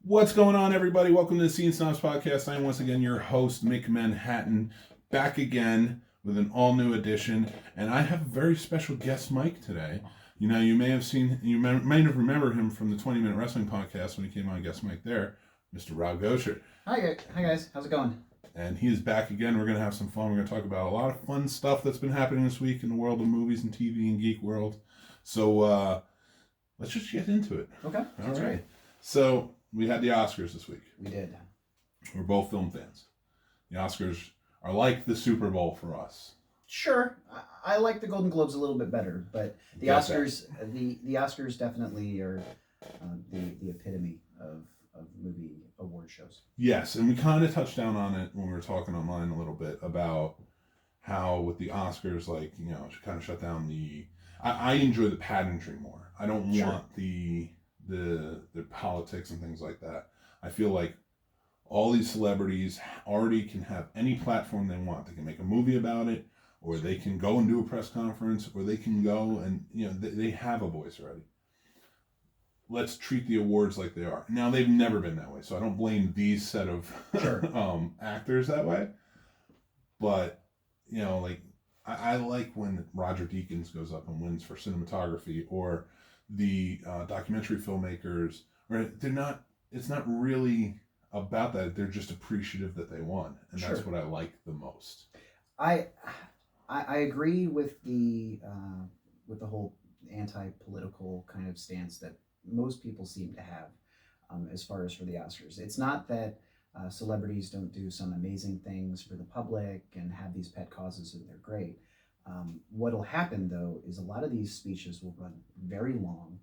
What's going on, everybody? Welcome to the Snobs podcast. I am once again your host, Mick Manhattan, back again with an all-new edition, and I have a very special guest, Mike, today. You know, you may have remembered him from the 20-Minute Wrestling Podcast when he came on guest Mike there, Mr. Rob Gosher. Hi guys, how's it going? And he is back again. We're going to have some fun. We're going to talk about a lot of fun stuff that's been happening this week in the world of movies and TV and geek world. So let's just get into it. Okay. All right. So we had the Oscars this week. We did. We're both film fans. The Oscars are like the Super Bowl for us. Sure, I like the Golden Globes a little bit better, but the Oscars, the Oscars definitely are the epitome of movie award shows. Yes, and we kind of touched down on it when we were talking online a little bit about how with the Oscars, like, you know, kind of shut down the. I enjoy the pageantry more. I don't want the politics and things like that. I feel like all these celebrities already can have any platform they want. They can make a movie about it, or they can go and do a press conference, or they can go and, you know, they have a voice already. Let's treat the awards like they are. Now, they've never been that way, so I don't blame these set of actors that way. But, you know, like, I like when Roger Deakins goes up and wins for cinematography, or the documentary filmmakers, right? It's not really about that. They're just appreciative that they won, and that's what I like the most. I agree with the whole anti-political kind of stance that most people seem to have as far as for the Oscars. It's not that celebrities don't do some amazing things for the public and have these pet causes and they're great. What'll happen, though, is a lot of these speeches will run very long.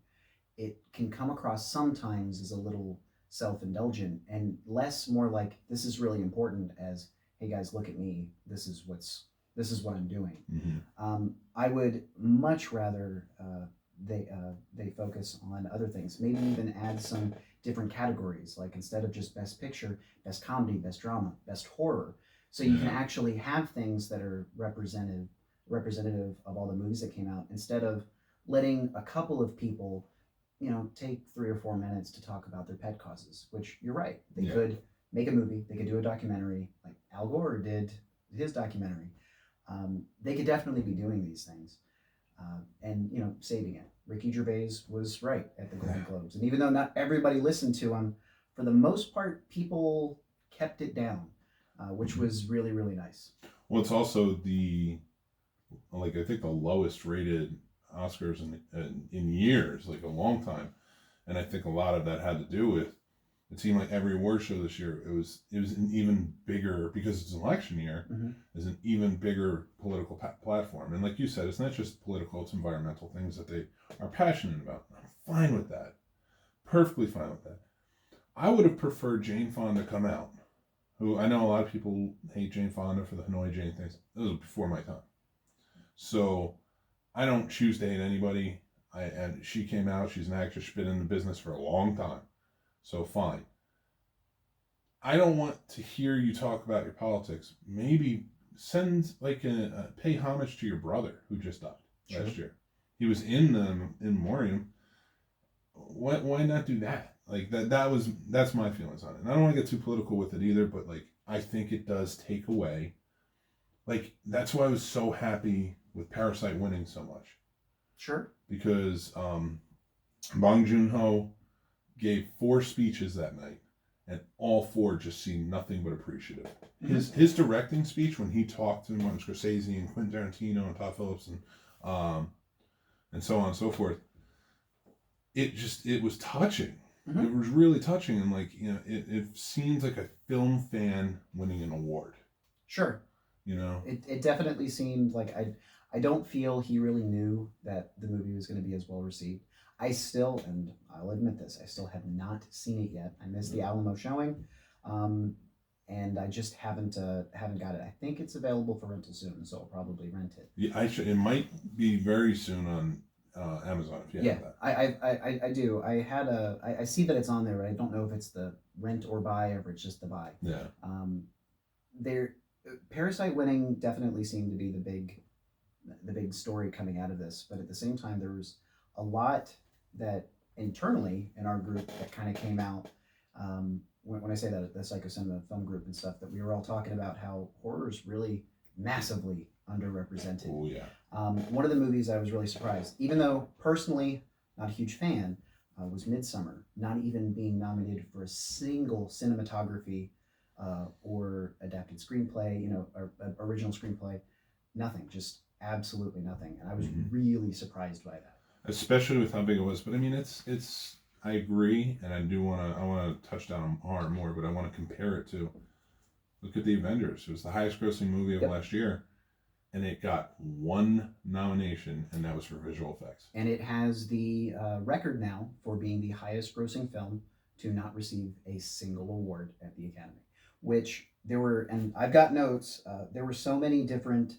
It can come across sometimes as a little self-indulgent and more like, this is really important, as, hey guys, look at me. This is what I'm doing. Mm-hmm. I would much rather they focus on other things. Maybe even add some different categories, like instead of just best picture, best comedy, best drama, best horror. So you can actually have things that are representative of all the movies that came out, instead of letting a couple of people, you know, take 3 or 4 minutes to talk about their pet causes, which you're right. They could make a movie, they could do a documentary, like Al Gore did his documentary. They could definitely be doing these things and, you know, saving it. Ricky Gervais was right at the Golden Globes. And even though not everybody listened to him, for the most part, people kept it down, which was really, really nice. Well, it's also I think the lowest rated Oscars in years, like a long time. And I think a lot of that had to do with, it seemed like every award show this year, it was an even bigger, because it's an election year, is an even bigger political platform. And like you said, it's not just political, it's environmental things that they are passionate about. I'm fine with that. Perfectly fine with that. I would have preferred Jane Fonda come out, who I know a lot of people hate Jane Fonda for the Hanoi Jane things. That was before my time. So I don't choose to hate anybody. And she came out, she's an actress, she's been in the business for a long time. So fine. I don't want to hear you talk about your politics. Maybe send pay homage to your brother who just died last year. He was in memoriam. Why not do that? Like that's my feelings on it. And I don't want to get too political with it either, but like I think it does take away. Like that's why I was so happy with Parasite winning so much. Sure. Because Bong Joon-ho gave 4 speeches that night, and all 4 just seemed nothing but appreciative. His directing speech, when he talked to Martin Scorsese and Quentin Tarantino and Todd Phillips and so on and so forth, it was touching. It was really touching, and like, you know, it seems like a film fan winning an award. Sure. You know, it definitely seemed like I don't feel he really knew that the movie was going to be as well received. I still, and I'll admit this, I still have not seen it yet. I missed the Alamo showing, and I just haven't got it. I think it's available for rental soon, so I'll probably rent it. Yeah, it might be very soon on Amazon if you have that. I do. I see that it's on there, but I don't know if it's the rent or buy or if it's just the buy. Yeah. Parasite winning definitely seemed to be the big story coming out of this, but at the same time, there was a lot that internally in our group that kind of came out When I say that, the Psycho Cinema Film Group and stuff, that we were all talking about how horror is really massively underrepresented. Oh yeah. One of the movies I was really surprised, even though personally not a huge fan, was Midsummer, not even being nominated for a single cinematography or adapted screenplay, or original screenplay, nothing, just absolutely nothing. And I was really surprised by that. Especially with how big it was. But I mean, it's. I agree, and I want to touch down on horror more, but I want to compare it to. Look at the Avengers. It was the highest grossing movie of last year, and it got one nomination, and that was for visual effects. And it has the record now for being the highest grossing film to not receive a single award at the Academy. Which there were, and I've got notes, there were so many different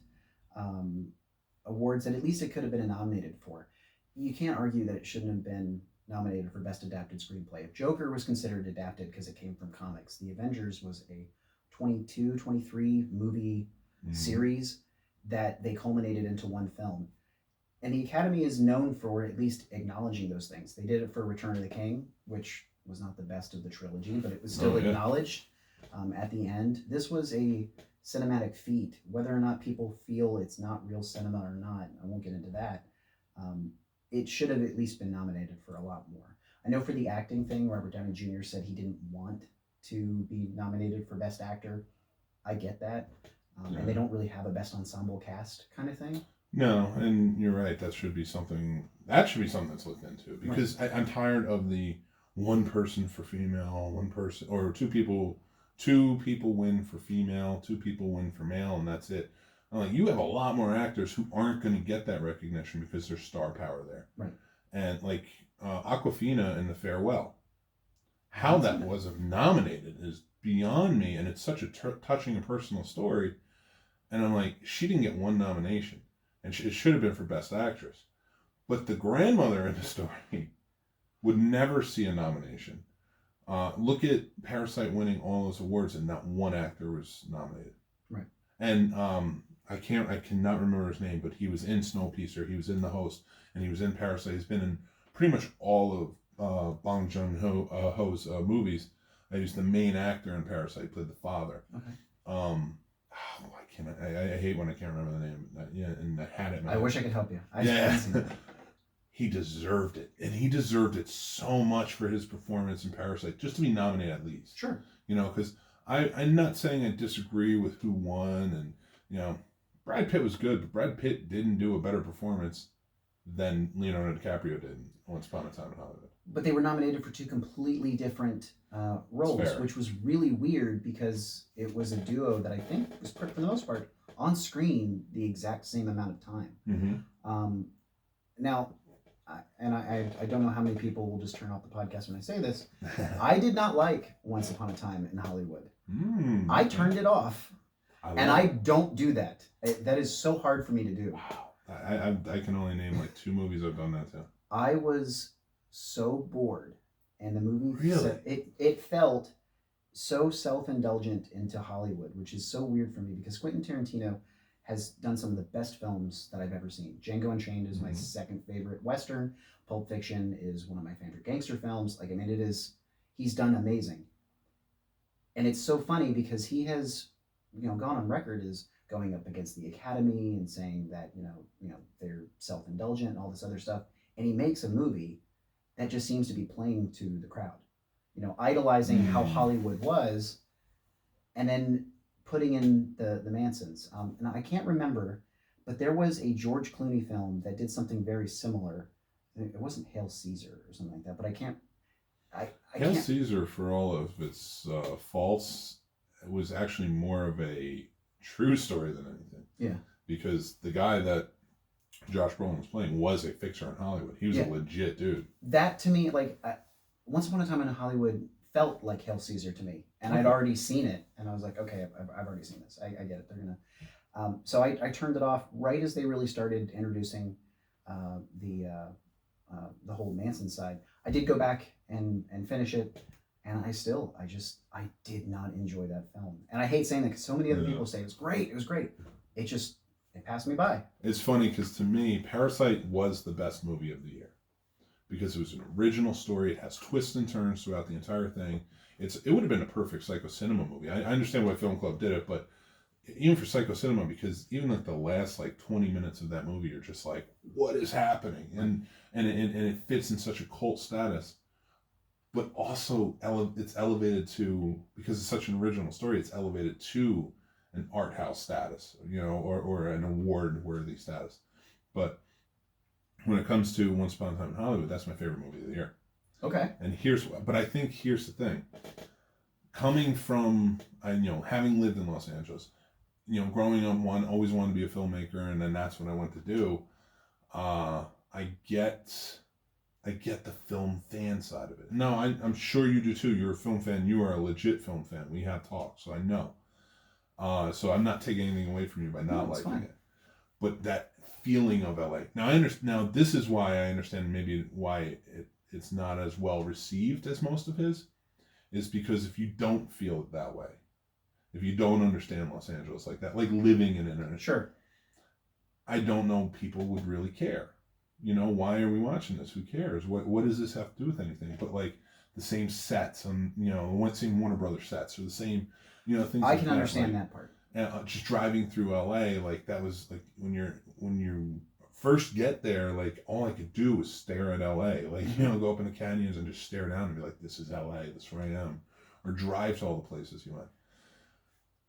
awards that at least it could have been nominated for. You can't argue that it shouldn't have been nominated for Best Adapted Screenplay. If Joker was considered adapted because it came from comics, The Avengers was a 23 movie series that they culminated into one film. And the Academy is known for at least acknowledging those things. They did it for Return of the King, which was not the best of the trilogy, but it was still acknowledged at the end. This was a cinematic feat. Whether or not people feel it's not real cinema or not, I won't get into that. It should have at least been nominated for a lot more. I know for the acting thing, Robert Downey Jr. said he didn't want to be nominated for Best Actor. I get that. And they don't really have a Best Ensemble Cast kind of thing. No, and you're right. That should be something that's looked into, because I'm tired of the one person for female, one person, or two people win for female, two people win for male, and that's it. I'm like, you have a lot more actors who aren't going to get that recognition because there's star power there. Right. And like Awkwafina in The Farewell, how that wasn't nominated is beyond me, and it's such a touching and personal story. And I'm like, she didn't get one nomination, and it should have been for Best Actress. But the grandmother in the story would never see a nomination. Look at Parasite winning all those awards, and not one actor was nominated. Right. And I cannot remember his name, but he was in Snowpiercer, he was in The Host, and he was in Parasite. He's been in pretty much all of Bong Joon-ho's movies. He was the main actor in Parasite. He played the father. Okay. I hate when I can't remember the name. And I had it. I wish I could help you. I haven't seen it. He deserved it, and he deserved it so much for his performance in Parasite, just to be nominated at least. Sure. Because I'm not saying I disagree with who won, and Brad Pitt was good, but Brad Pitt didn't do a better performance than Leonardo DiCaprio did in Once Upon a Time in Hollywood. But they were nominated for two completely different roles, which was really weird because it was a duo that I think was, for the most part, on screen the exact same amount of time. Mm-hmm. Now, I don't know how many people will just turn off the podcast when I say this. I did not like Once Upon a Time in Hollywood. I turned it off, and I don't do that. That is so hard for me to do. Wow. I can only name like 2 movies I've done that to. I was so bored, and the movie really it felt so self-indulgent into Hollywood, which is so weird for me because Quentin Tarantino has done some of the best films that I've ever seen. Django Unchained is my second favorite Western. Pulp Fiction is one of my favorite gangster films. Like, I mean, he's done amazing. And it's so funny because he has, gone on record as going up against the Academy and saying that, they're self-indulgent and all this other stuff. And he makes a movie that just seems to be playing to the crowd, idolizing how Hollywood was, and then putting in the Mansons. And I can't remember, but there was a George Clooney film that did something very similar. It wasn't Hail Caesar or something like that, but I can't. Hail Caesar, for all of its faults, was actually more of a true story than anything. Yeah. Because the guy that Josh Brolin was playing was a fixer in Hollywood. He was a legit dude. That to me, Once Upon a Time in Hollywood felt like Hail Caesar to me, and I'd already seen it, and I was like, okay, I've already seen this. I get it. They're gonna. So I turned it off right as they really started introducing the whole Manson side. I did go back and finish it, and I did not enjoy that film. And I hate saying that because so many other people say it was great. It passed me by. It's funny because to me, Parasite was the best movie of the year. because it was an original story. It has twists and turns throughout the entire thing. It would have been a perfect Psycho Cinema movie. I understand why Film Club did it, but even for Psycho Cinema, because even like the last like 20 minutes of that movie, you're just like, what is happening? And it fits in such a cult status, but also it's elevated to, because it's such an original story, it's elevated to an art house status, or an award worthy status. But when it comes to Once Upon a Time in Hollywood, that's my favorite movie of the year. Okay. And but I think here's the thing. Coming from, having lived in Los Angeles, growing up, always wanted to be a filmmaker, and then that's what I went to do. I get the film fan side of it. No, I'm sure you do too. You're a film fan. You are a legit film fan. We have talked, so I know. So I'm not taking anything away from you by not liking it. But that feeling of LA. Now I understand. Now this is why I understand maybe why it's not as well received as most of his, is because if you don't feel it that way, if you don't understand Los Angeles like that, like living in it, sure, I don't know people would really care. Why are we watching this? Who cares? What does this have to do with anything? But like the same sets on, same Warner Brothers sets, or the same, things. I can understand that part. And just driving through LA, like that was like when you first get there, like all I could do was stare at LA, like go up in the canyons and just stare down and be like, this is LA, this is where I am, or drive to all the places you went.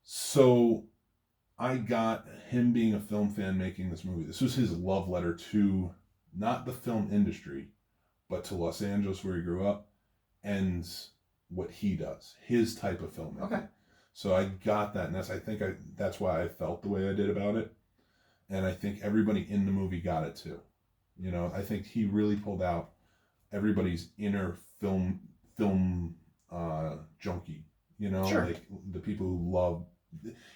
So I got him being a film fan making this movie. This was his love letter to not the film industry, but to Los Angeles where he grew up and what he does, his type of filmmaking. Okay. So I got that, and that's why I felt the way I did about it, and I think everybody in the movie got it too. I think he really pulled out everybody's inner film junkie. Sure. Like the people who love.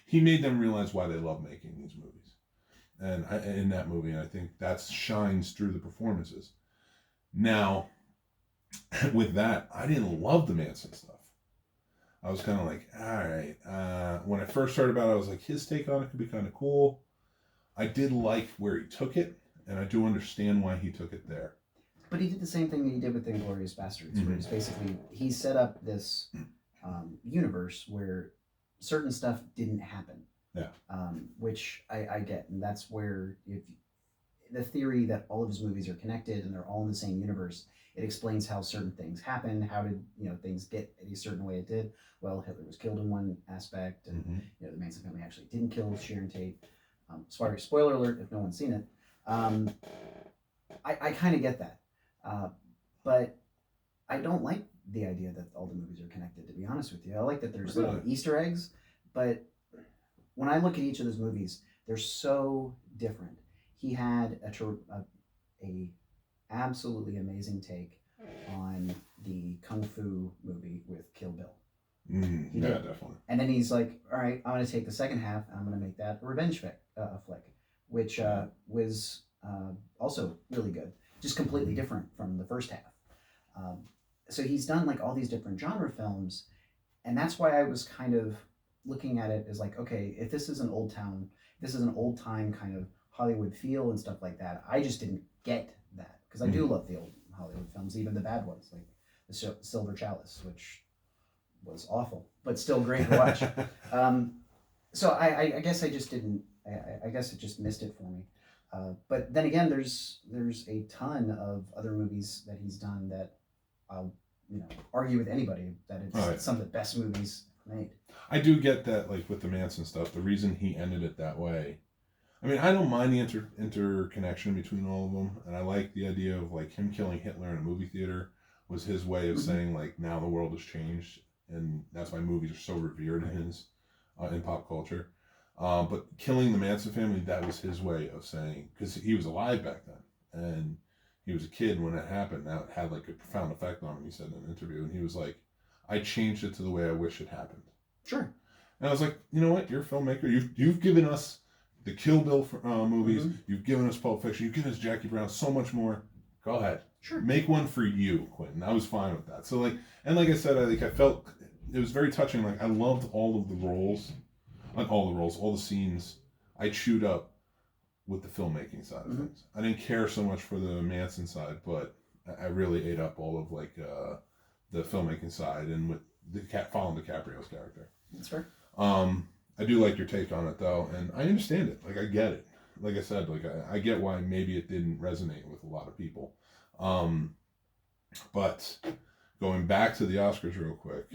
He made them realize why they love making these movies, and in that movie, and I think that shines through the performances. Now, with that, I didn't love the Manson stuff. I was kind of like, all right. When I first heard about it, I was like, his take on it could be kind of cool. I did like where he took it, and I do understand why he took it there. But he did the same thing that he did with Inglourious Basterds, where it's basically, he set up this universe where certain stuff didn't happen. Yeah. Which I get, and that's where the theory that all of his movies are connected and they're all in the same universe, it explains how certain things happen. How did things get a certain way it did? Well, Hitler was killed in one aspect, and the Manson family actually didn't kill Sharon Tate. Spoiler alert if no one's seen it. I kind of get that, but I don't like the idea that all the movies are connected. To be honest with you, I like that there's little Easter eggs, but when I look at each of those movies, they're so different. He had a absolutely amazing take on the Kung Fu movie with Kill Bill. Yeah, definitely. And then he's like, all right, I'm going to take the second half, and I'm going to make that a revenge flick, which was also really good, just completely different from the first half. So he's done like all these different genre films, and that's why I was kind of looking at it as like, okay, if this is an old time kind of Hollywood feel and stuff like that, I just didn't get that, because I do love the old Hollywood films, even the bad ones, like the Silver Chalice, which was awful, but still great to watch. So I guess I just didn't. I guess it just missed it for me. But then again, there's a ton of other movies that he's done that I'll argue with anybody that it's some of the best movies made. I do get that, like with the Manson stuff, the reason he ended it that way. I mean, I don't mind the interconnection between all of them, and I like the idea of like him killing Hitler in a movie theater was his way of saying like now the world has changed, and that's why movies are so revered in pop culture. But killing the Manson family, that was his way of saying, because he was alive back then, and he was a kid when it happened. That had like a profound effect on him, he said in an interview, and he was like, I changed it to the way I wish it happened. Sure. And I was like, you know what, you're a filmmaker, you've given us the Kill Bill movies, you've given us Pulp Fiction, you've given us Jackie Brown, so much more. Go ahead. Sure. Make one for you, Quentin. I was fine with that. So like I said, I felt it was very touching. Like I loved all of the roles, not all the roles, all the scenes. I chewed up with the filmmaking side of things. I didn't care so much for the Manson side, but I really ate up all of like the filmmaking side and with following DiCaprio's character. That's fair. I do like your take on it though, and I understand it. Like I get it. Like I said, like I get why maybe it didn't resonate with a lot of people. But going back to the Oscars real quick,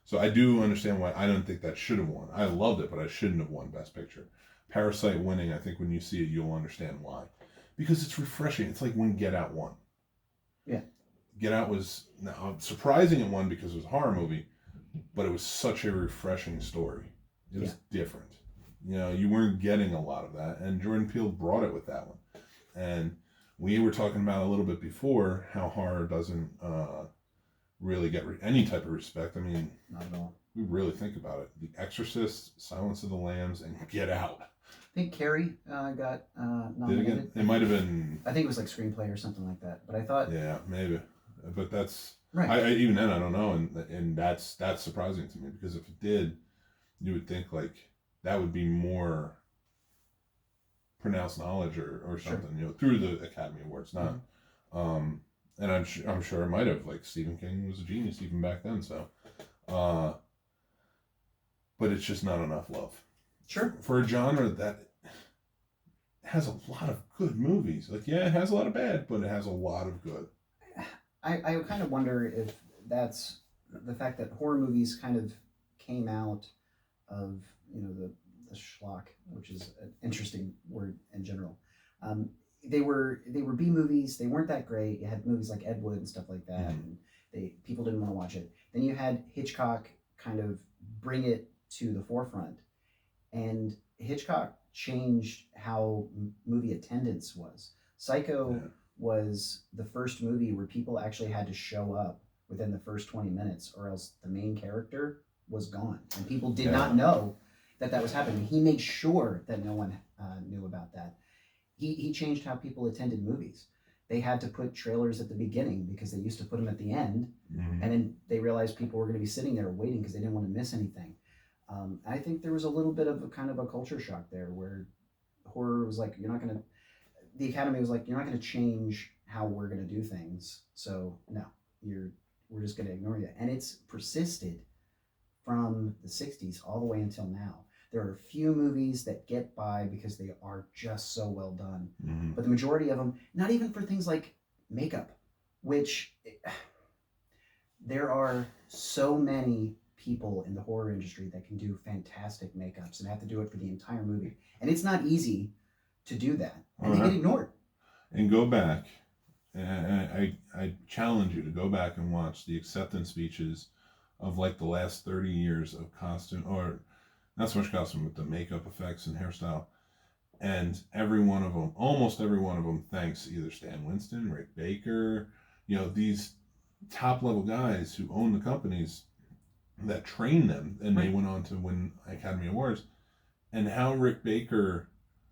so I do understand why I don't think that should have won. I loved it, but I shouldn't have won Best Picture. Parasite winning, I think when you see it, you'll understand why. Because it's refreshing. It's like when Get Out won. Yeah. Get Out was surprising it won because it was a horror movie, but it was such a refreshing story. It was different. You know, you weren't getting a lot of that, and Jordan Peele brought it with that one. And we were talking about a little bit before how horror doesn't really get any type of respect. I mean, not at all. We really think about it. The Exorcist, Silence of the Lambs, and Get Out. I think Carrie got nominated. It might have been. I think it was like screenplay or something like that. But I thought. Yeah, maybe. But that's right. I even then I don't know, and that's surprising to me because if it did, you would think like that would be more pronounced knowledge or something, you know, through the Academy Awards, not. And I'm sure it might have, like Stephen King was a genius even back then, so. But it's just not enough love. Sure. For a genre that has a lot of good movies. Like, yeah, it has a lot of bad, but it has a lot of good. I kind of wonder if that's the fact that horror movies kind of came out of, you know, the schlock, which is an interesting word in general. They were B movies. They weren't that great. You had movies like Ed Wood and stuff like that, and people didn't want to watch it. Then you had Hitchcock kind of bring it to the forefront, and Hitchcock changed how movie attendance was. Psycho was the first movie where people actually had to show up within the first 20 minutes, or else the main character was gone, and people did not know that was happening. He made sure that no one knew about that. He changed how people attended movies. They had to put trailers at the beginning because they used to put them at the end, and then they realized people were going to be sitting there waiting because they didn't want to miss anything. I think there was a little bit of a kind of a culture shock there where horror was like, the Academy was like, you're not going to change how we're going to do things. So no, we're just going to ignore you. And it's persisted from the 60s all the way until now. There are a few movies that get by because they are just so well done. But the majority of them, not even for things like makeup, which there are so many people in the horror industry that can do fantastic makeups and have to do it for the entire movie. And it's not easy to do that. And they get ignored. And go back. I challenge you to go back and watch the acceptance speeches of like the last 30 years of costume, or not so much costume, but the makeup effects and hairstyle. And every one of them, almost every one of them, thanks either Stan Winston, Rick Baker, you know, these top level guys who own the companies that train them, and they went on to win Academy Awards. And how Rick Baker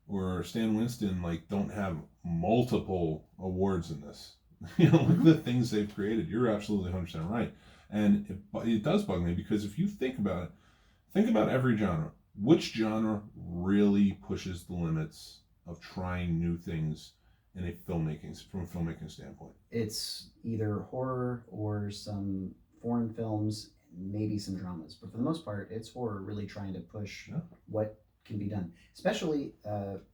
or Stan Winston like don't have multiple awards in this. You know, look at the things they've created. You're absolutely 100% right. And it does bug me because if you think about it, think about every genre. Which genre really pushes the limits of trying new things from a filmmaking standpoint? It's either horror or some foreign films, maybe some dramas. But for the most part, it's horror really trying to push what can be done, especially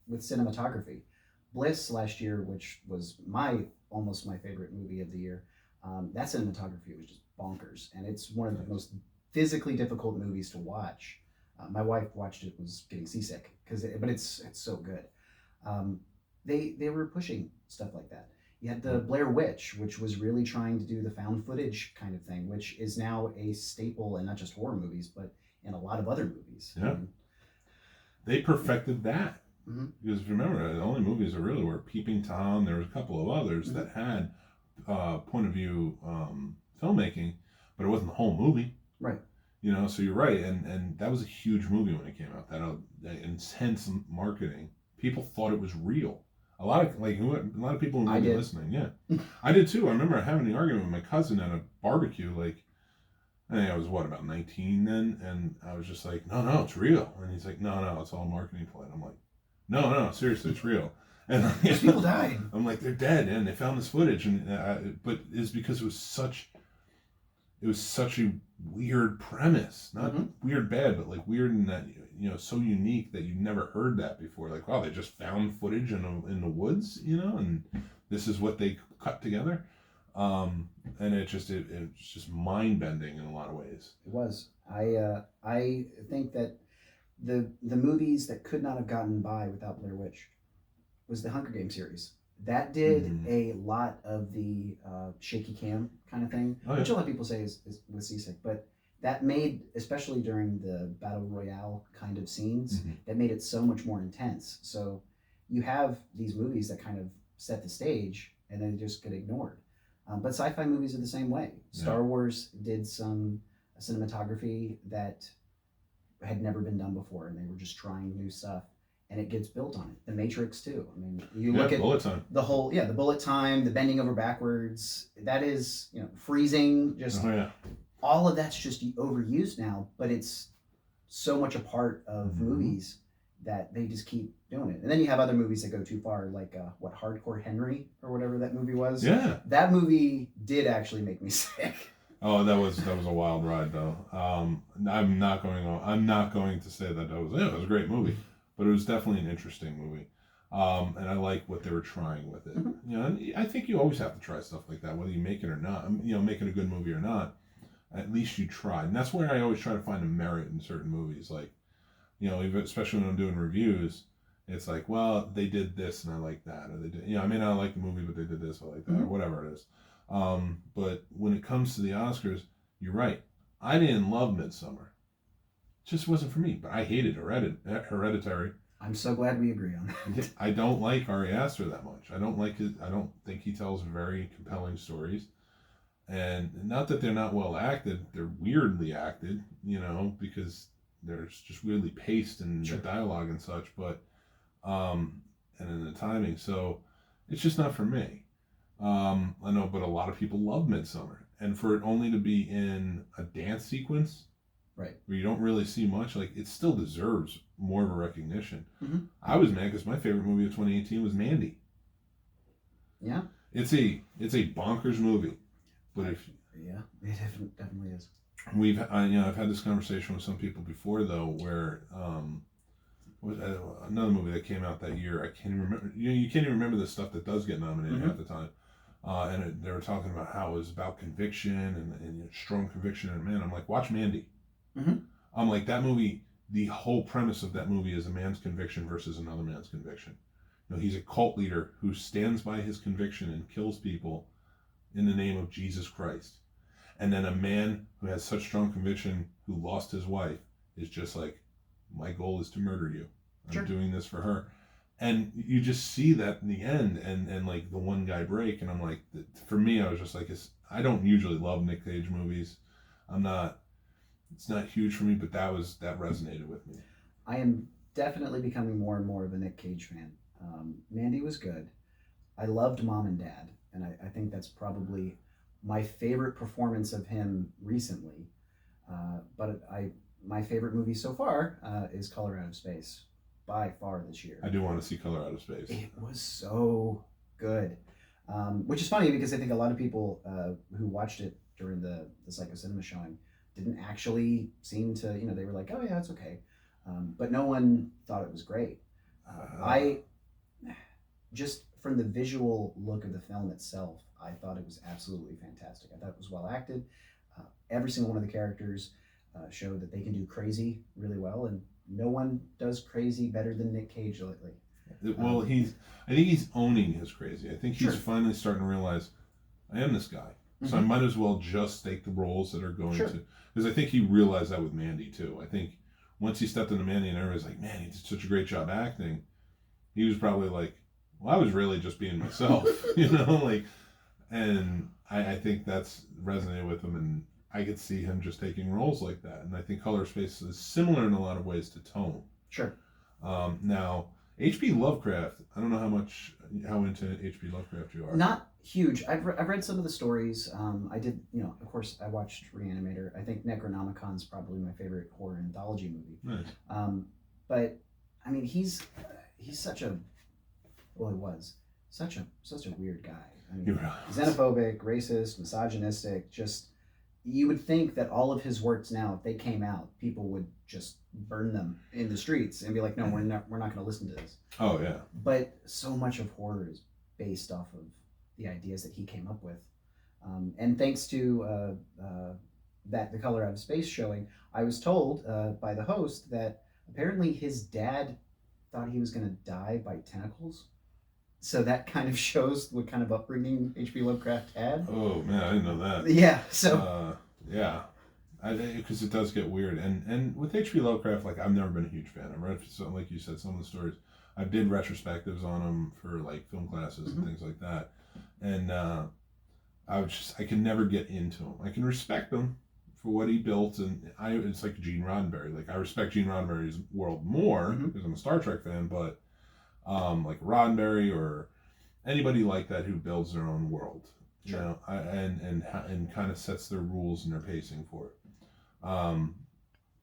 with cinematography. Bliss last year, which was almost my favorite movie of the year, that cinematography was just bonkers, and it's one of the most physically difficult movies to watch. My wife watched it, was getting seasick but it's so good. They were pushing stuff like that. You had the Blair Witch, which was really trying to do the found footage kind of thing, which is now a staple in not just horror movies, but in a lot of other movies. Yeah. They perfected that. Because remember, the only movies that really were Peeping Tom. There was a couple of others that had point of view filmmaking, but it wasn't the whole movie. Right. You know, so you're right, and that was a huge movie when it came out. That intense marketing, people thought it was real. A lot of people who might be listening, I did too. I remember having an argument with my cousin at a barbecue. Like, I think I was about 19 then, and I was just like, no, it's real. And he's like, no, it's all a marketing play. And I'm like, no, seriously, it's real. And Those people died. I'm like, they're dead, and they found this footage, but it's because it was such a weird premise, not weird bad, but like weird in that, so unique that you never heard that before. Like, wow, they just found footage in the woods, and this is what they cut together. And it's just mind bending in a lot of ways. It was. I think that the movies that could not have gotten by without Blair Witch was the Hunger Games series. That did a lot of the shaky cam kind of thing, which a lot of people say is was seasick, but that made, especially during the battle royale kind of scenes, that made it so much more intense. So you have these movies that kind of set the stage and then just get ignored. But sci-fi movies are the same way. Star Wars did some cinematography that had never been done before, and they were just trying new stuff, and it gets built on it. The Matrix too. I mean, you look at bullet time. The whole the bullet time, the bending over backwards. That is freezing. Just all of that's just overused now, but it's so much a part of movies that they just keep doing it. And then you have other movies that go too far, like Hardcore Henry or whatever that movie was. Yeah, that movie did actually make me sick. Oh, that was a wild ride though. I'm not going to say that it was a great movie, but it was definitely an interesting movie. And I like what they were trying with it. And I think you always have to try stuff like that, whether you make it or not. Making a good movie or not, at least you tried. And that's where I always try to find a merit in certain movies. Like, especially when I'm doing reviews, it's like, well, they did this and I like that, or they did, I may not like the movie, but they did this, I like that, or whatever it is. But when it comes to the Oscars, you're right. I didn't love Midsummer. It just wasn't for me. But I hated Hereditary. I'm so glad we agree on that. I don't like Ari Aster that much. I don't like it. I don't think he tells very compelling stories. And not that they're not well acted. They're weirdly acted, because they're just weirdly paced in the dialogue and such. But and in the timing. So it's just not for me. I know, but a lot of people love Midsummer, and for it only to be in a dance sequence, right, where you don't really see much, like, it still deserves more of a recognition. I was mad because my favorite movie of 2018 was Mandy. Yeah, it's a bonkers movie, but it definitely is. I've had this conversation with some people before though, where another movie that came out that year, I can't even remember. You can't even remember the stuff that does get nominated half the time. They were talking about how it was about conviction and strong conviction. And man, I'm like, watch Mandy. I'm like, that movie, the whole premise of that movie is a man's conviction versus another man's conviction. He's a cult leader who stands by his conviction and kills people in the name of Jesus Christ. And then a man who has such strong conviction, who lost his wife, is just like, my goal is to murder you. I'm doing this for her. And you just see that in the end, and like the one guy break, and I'm like, for me, I was just like, I don't usually love Nick Cage movies. It's not huge for me, but that resonated with me. I am definitely becoming more and more of a Nick Cage fan. Mandy was good. I loved Mom and Dad, and I think that's probably my favorite performance of him recently. But my favorite movie so far is Color Out of Space, by far this year. I do want to see Color Out of Space. It was so good, which is funny because I think a lot of people who watched it during the Psycho Cinema showing didn't actually seem to, they were like, oh yeah, it's okay. But no one thought it was great. I just, from the visual look of the film itself, I thought it was absolutely fantastic. I thought it was well acted. Every single one of the characters showed that they can do crazy really well, and no one does crazy better than Nick Cage lately. Well, I think he's owning his crazy. I think he's finally starting to realize, I am this guy, so I might as well just take the roles that are going to. Because I think he realized that with Mandy too. I think once he stepped into Mandy and everybody's like, man, he did such a great job acting, he was probably like, well, I was really just being myself, and I think that's resonated with him, and I could see him just taking roles like that. And I think Color Space is similar in a lot of ways to Tone. Now, H.P. Lovecraft, I don't know how into H.P. Lovecraft you are. Not huge. I've read some of the stories. I did, of course, I watched Reanimator. I think Necronomicon's probably my favorite horror anthology movie. Nice. But, I mean, he's such a Well, he was such a weird guy. I He mean, really was. xenophobic, racist, misogynistic. Just you would think that all of his works now, if they came out, people would just burn them in the streets and be like, no, we're not going to listen to this. Oh yeah. But so much of horror is based off of the ideas that he came up with. And thanks to that The Color Out of Space showing, I was told by the host that apparently his dad thought he was going to die by tentacles. So that kind of shows what kind of upbringing H.P. Lovecraft had. Oh man, I didn't know that. Yeah, so Yeah, because it does get weird. And with H.P. Lovecraft, like I've never been a huge fan. I've read some, like you said, some of the stories. I did retrospectives on him for like film classes and things like that, and I can never get into him. I can respect him for what he built, and it's like Gene Roddenberry. Like I respect Gene Roddenberry's world more because I'm a Star Trek fan, but like Roddenberry or anybody like that who builds their own world, you know, and kind of sets their rules and their pacing for it.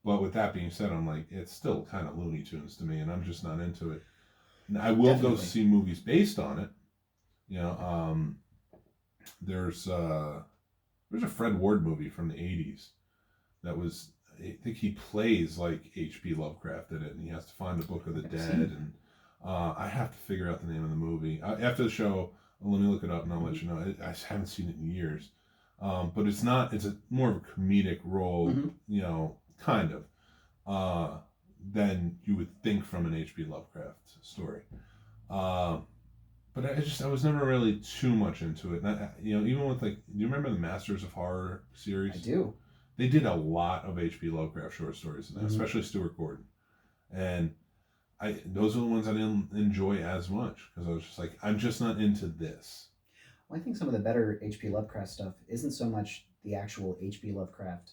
But with that being said, I'm like, it's still kind of Looney Tunes to me, and I'm just not into it. And I will go see movies based on it. You know, there's a Fred Ward movie from the '80s that was, I think he plays like H.P. Lovecraft in it, and he has to find the Book of the Dead, and I have to figure out the name of the movie after the show. Let me look it up, and I'll let you know. I haven't seen it in years, but it's a more of a comedic role, you know, kind of, than you would think from an H.P. Lovecraft story. But I was never really too much into it. And you know, even with like, do you remember the Masters of Horror series? I do. They did a lot of H.P. Lovecraft short stories in that, especially Stuart Gordon. And those are the ones I didn't enjoy as much because I was just like, I'm just not into this. Well, I think some of the better H.P. Lovecraft stuff isn't so much the actual H.P. Lovecraft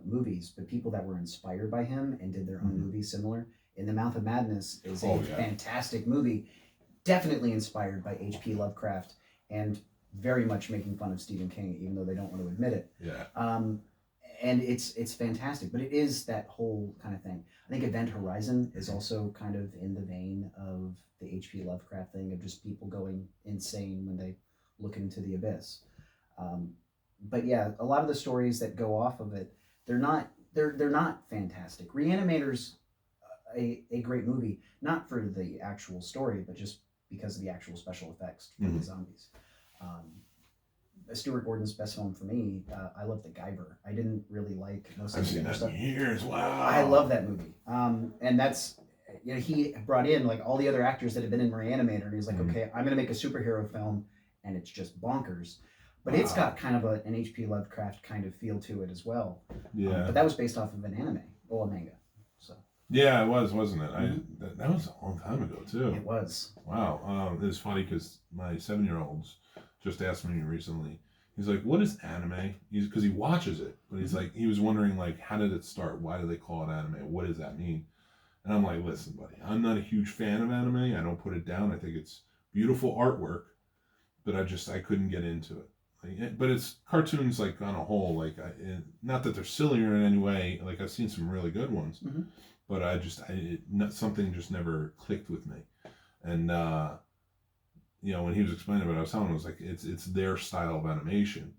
movies, but people that were inspired by him and did their own movies similar. In the Mouth of Madness is a fantastic movie, definitely inspired by H.P. Lovecraft and very much making fun of Stephen King, even though they don't want to admit it. Yeah. And it's fantastic, but it is that whole kind of thing. I think Event Horizon is also kind of in the vein of the H.P. Lovecraft thing of just people going insane when they look into the abyss. But yeah, a lot of the stories that go off of it, they're not fantastic. Reanimator's a great movie, not for the actual story, but just because of the actual special effects for the zombies. Stuart Gordon's best film for me, I love The Guyver. I didn't really like most of the other stuff. I've seen that in years. Wow. I love that movie. And that's, you know, he brought in like all the other actors that had been in Reanimator, and he's like, okay, I'm going to make a superhero film, and it's just bonkers. But it's got kind of an H.P. Lovecraft kind of feel to it as well. Yeah. But that was based off of an anime, or a manga. So. Yeah, it was, wasn't it? That was a long time ago too. It was. Wow. It was funny because my 7-year-olds just asked me recently. He's like, "What is anime?" Because he watches it, but he's like, he was wondering like, how did it start? Why do they call it anime? What does that mean? And I'm like, listen, buddy, I'm not a huge fan of anime. I don't put it down. I think it's beautiful artwork, but I couldn't get into it. Like, but it's cartoons like on a whole, like not that they're sillier in any way. Like I've seen some really good ones, but something just never clicked with me. And you know, when he was explaining what I was telling him, I was like, it's their style of animation.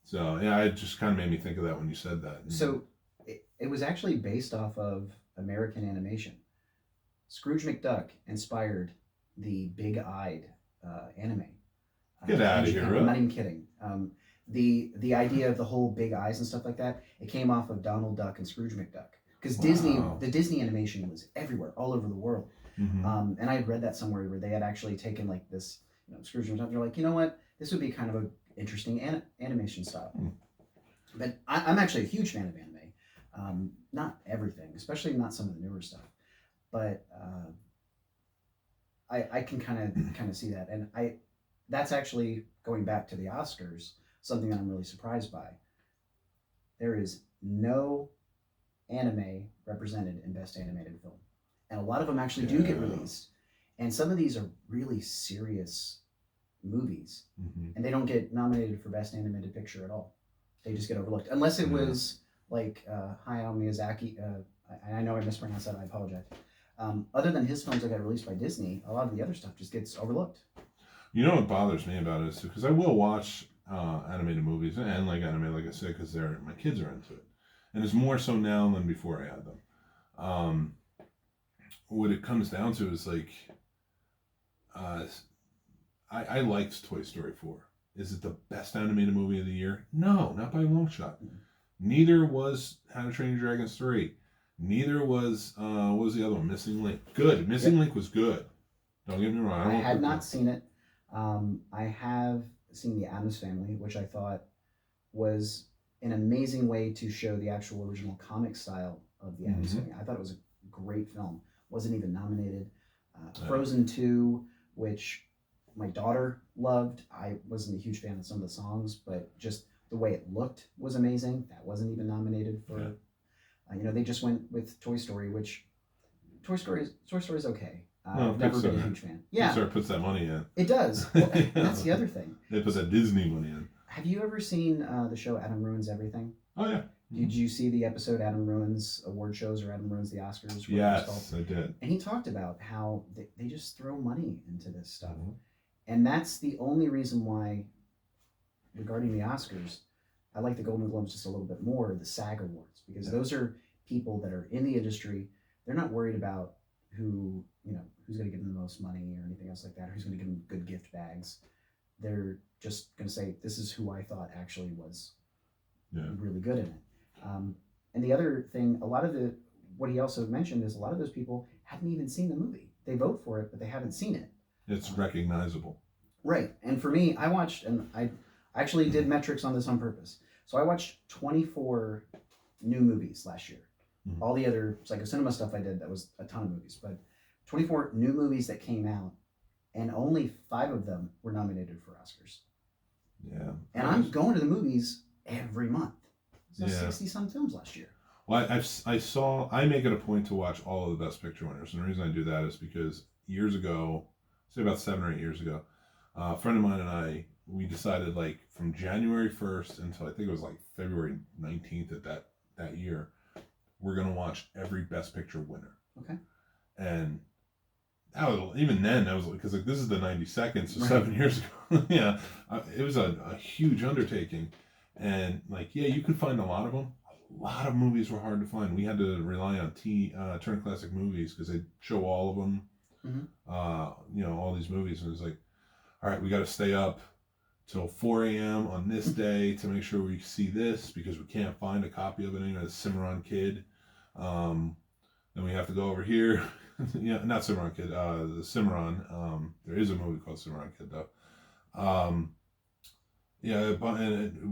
So yeah, it just kind of made me think of that when you said that. So it was actually based off of American animation. Scrooge McDuck inspired the big-eyed anime. Get out of here, really? I'm not even kidding. The idea of the whole big eyes and stuff like that, it came off of Donald Duck and Scrooge McDuck. Because the Disney animation was everywhere, all over the world. And I had read that somewhere where they had actually taken like this, you know, Scrooge McDuck. They're like, you know what, this would be kind of an interesting animation style. But I'm actually a huge fan of anime. Not everything, especially not some of the newer stuff. But I can kind of see that, and that's actually going back to the Oscars. Something that I'm really surprised by. There is no anime represented in Best Animated Film. And a lot of them actually do get released. And some of these are really serious movies. And they don't get nominated for Best Animated Picture at all. They just get overlooked. Unless it was like Hayao Miyazaki. I know I mispronounced that. I apologize. Other than his films that got released by Disney, a lot of the other stuff just gets overlooked. You know what bothers me about it is because I will watch animated movies and like anime, like I said, because they're my kids are into it, and it's more so now than before I had them. Um, what it comes down to is like, uh, I liked Toy Story 4. Is it the best animated movie of the year? No, not by a long shot. Neither was How to Train Your Dragon 3. Neither was what was the other one? Missing Link. Good. Missing Link was good. Don't get me wrong. I had not seen it. I have seen The Addams Family, which I thought was an amazing way to show the actual original comic style of The Addams Family. I thought it was a great film. Wasn't even nominated. Frozen 2, which my daughter loved. I wasn't a huge fan of some of the songs, but just the way it looked was amazing. That wasn't even nominated for. They just went with Toy Story, which Toy Story is okay. I've never been a huge fan. Yeah, Pixar puts that money in. It does. Well, that's the other thing. They put that Disney money in. Have you ever seen the show Adam Ruins Everything? Oh yeah. Did you see the episode Adam Ruins Award Shows or Adam Ruins the Oscars? Yes, I did. And he talked about how they just throw money into this stuff. And that's the only reason why, regarding the Oscars, I like the Golden Globes just a little bit more, the SAG Awards, because those are people that are in the industry. They're not worried about who's going to give them the most money or anything else like that, or who's going to give them good gift bags. They're just going to say, this is who I thought actually was really good in it. And the other thing, what he also mentioned is a lot of those people hadn't even seen the movie. They vote for it, but they haven't seen it. It's recognizable. Right. And for me, I watched, and I actually did metrics on this on purpose. So I watched 24 new movies last year. All the other Psycho Cinema stuff I did, that was a ton of movies, but 24 new movies that came out, and only 5 of them were nominated for Oscars. Yeah. And I'm going to the movies every month. So 60 some films last year. Well, I make it a point to watch all of the Best Picture winners. And the reason I do that is because years ago, say about 7 or 8 years ago, a friend of mine and I, we decided like from January 1st until I think it was like February 19th of that year, we're going to watch every Best Picture winner. Okay. And even then, I was like, because like, this is the 92nd, so 7 years ago. It was a huge undertaking. And like, you could find a lot of them. A lot of movies were hard to find. We had to rely on Turner Classic Movies because they show all of them. All these movies, and it's like, all right, we got to stay up till 4 a.m. on this day to make sure we see this because we can't find a copy of it anyway. The Cimarron Kid. Then we have to go over here. Not Cimarron Kid. The Cimarron. There is a movie called Cimarron Kid though.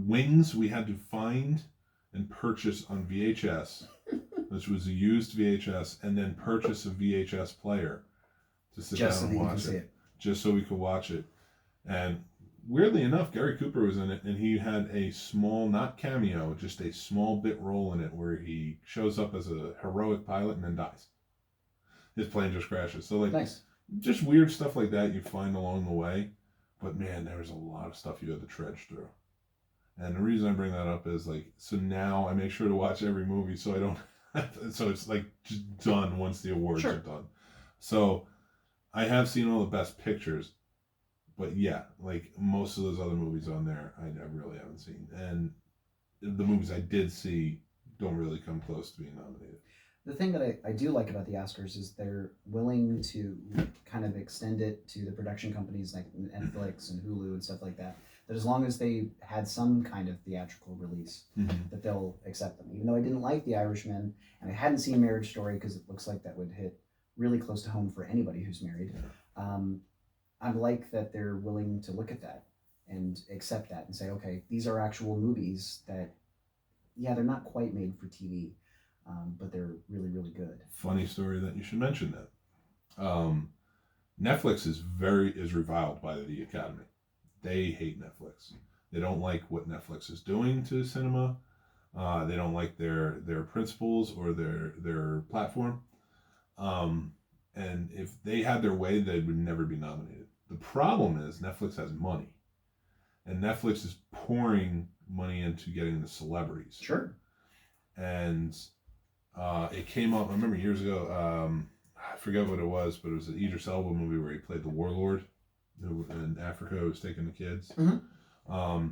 Wings we had to find and purchase on VHS, which was a used VHS, and then purchase a VHS player to sit down and watch it, just so we could watch it. And weirdly enough, Gary Cooper was in it, and he had a small, not cameo, just a small bit role in it where he shows up as a heroic pilot and then dies. His plane just crashes. So like, nice. Just weird stuff like that you find along the way. But man, there was a lot of stuff you had to trudge through. And the reason I bring that up is like, so now I make sure to watch every movie so I don't, so it's like just done once the awards are done. So I have seen all the Best Pictures, but like most of those other movies on there, I really haven't seen. And the movies I did see don't really come close to being nominated. The thing that I do like about the Oscars is they're willing to kind of extend it to the production companies like Netflix and Hulu and stuff like that. That as long as they had some kind of theatrical release, that they'll accept them. Even though I didn't like The Irishman, and I hadn't seen Marriage Story because it looks like that would hit really close to home for anybody who's married. I like that they're willing to look at that and accept that and say, okay, these are actual movies that, they're not quite made for TV. But they're really, really good. Funny story that you should mention that. Netflix is reviled by the Academy. They hate Netflix. They don't like what Netflix is doing to cinema. They don't like their principles or their platform. And if they had their way, they would never be nominated. The problem is Netflix has money, and Netflix is pouring money into getting the celebrities. Sure. And it came up, I remember years ago, I forget what it was, but it was an Idris Elba movie where he played the warlord in Africa who was taking the kids. Mm-hmm.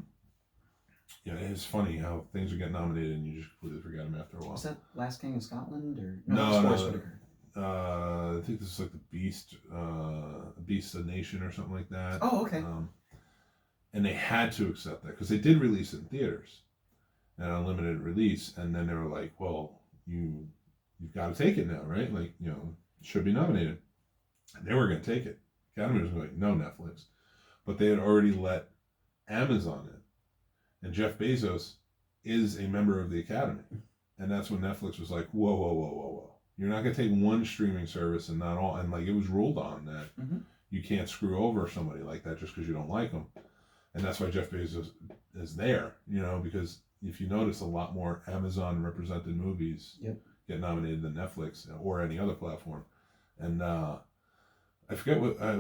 Yeah, it's funny how things are getting nominated and you just completely forget them after a while. Was that Last King of Scotland or No, Forrest Whitaker? I think this is like the Beast of Nation or something like that. Oh, okay. And they had to accept that because they did release it in theaters, an unlimited release, and then they were like, "Well, you've got to take it now, right? Like, it should be nominated." And they were going to take it. Academy was like, "No, Netflix," but they had already let Amazon in, and Jeff Bezos is a member of the Academy, and that's when Netflix was like, "Whoa, whoa, whoa, whoa, whoa! You're not going to take one streaming service and not all." And like it was ruled on that you can't screw over somebody like that just because you don't like them. And that's why Jeff Bezos is there, because if you notice, a lot more Amazon represented movies get nominated than Netflix or any other platform. And I forget what I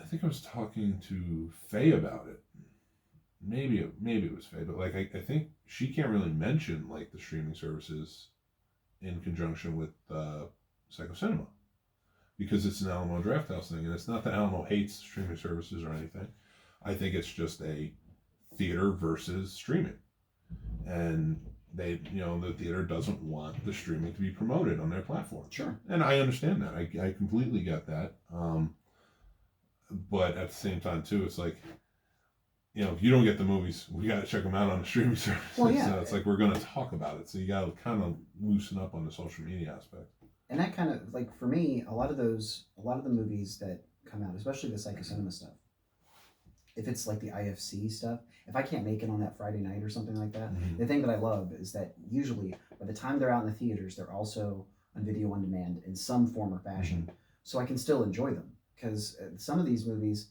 think I was talking to Faye about it. Maybe it was Faye, but like I think she can't really mention like the streaming services in conjunction with Psycho Cinema because it's an Alamo Drafthouse thing, and it's not that Alamo hates streaming services or anything. I think it's just a theater versus streaming. And they, the theater doesn't want the streaming to be promoted on their platform. Sure. And I understand that. I completely get that. But at the same time, too, it's like, if you don't get the movies, we got to check them out on the streaming service. Well, yeah. So it's like we're going to talk about it. So you got to kind of loosen up on the social media aspect. And that kind of, like, for me, a lot of the movies that come out, especially the Psycho Cinema stuff, if it's like the IFC stuff, if I can't make it on that Friday night or something like that, the thing that I love is that usually by the time they're out in the theaters, they're also on video on demand in some form or fashion. So I can still enjoy them because some of these movies,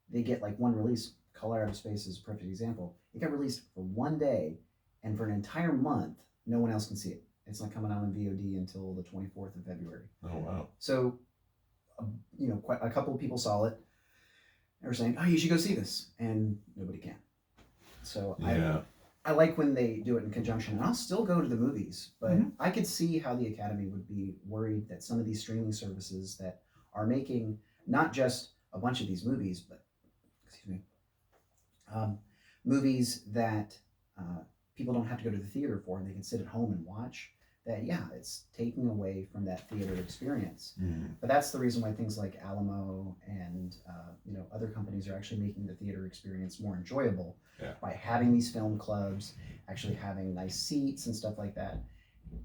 they get like one release. Color Out of Space is a perfect example. It got released for one day, and for an entire month, no one else can see it. It's not coming out on VOD until the 24th of February. Oh, wow. So, quite a couple of people saw it. They were saying, "Oh, you should go see this," and nobody can. So yeah. I like when they do it in conjunction, and I'll still go to the movies, but I could see how the Academy would be worried that some of these streaming services that are making not just a bunch of these movies, but movies that people don't have to go to the theater for, and they can sit at home and watch. That it's taking away from that theater experience. But that's the reason why things like Alamo and other companies are actually making the theater experience more enjoyable by having these film clubs, actually having nice seats and stuff like that.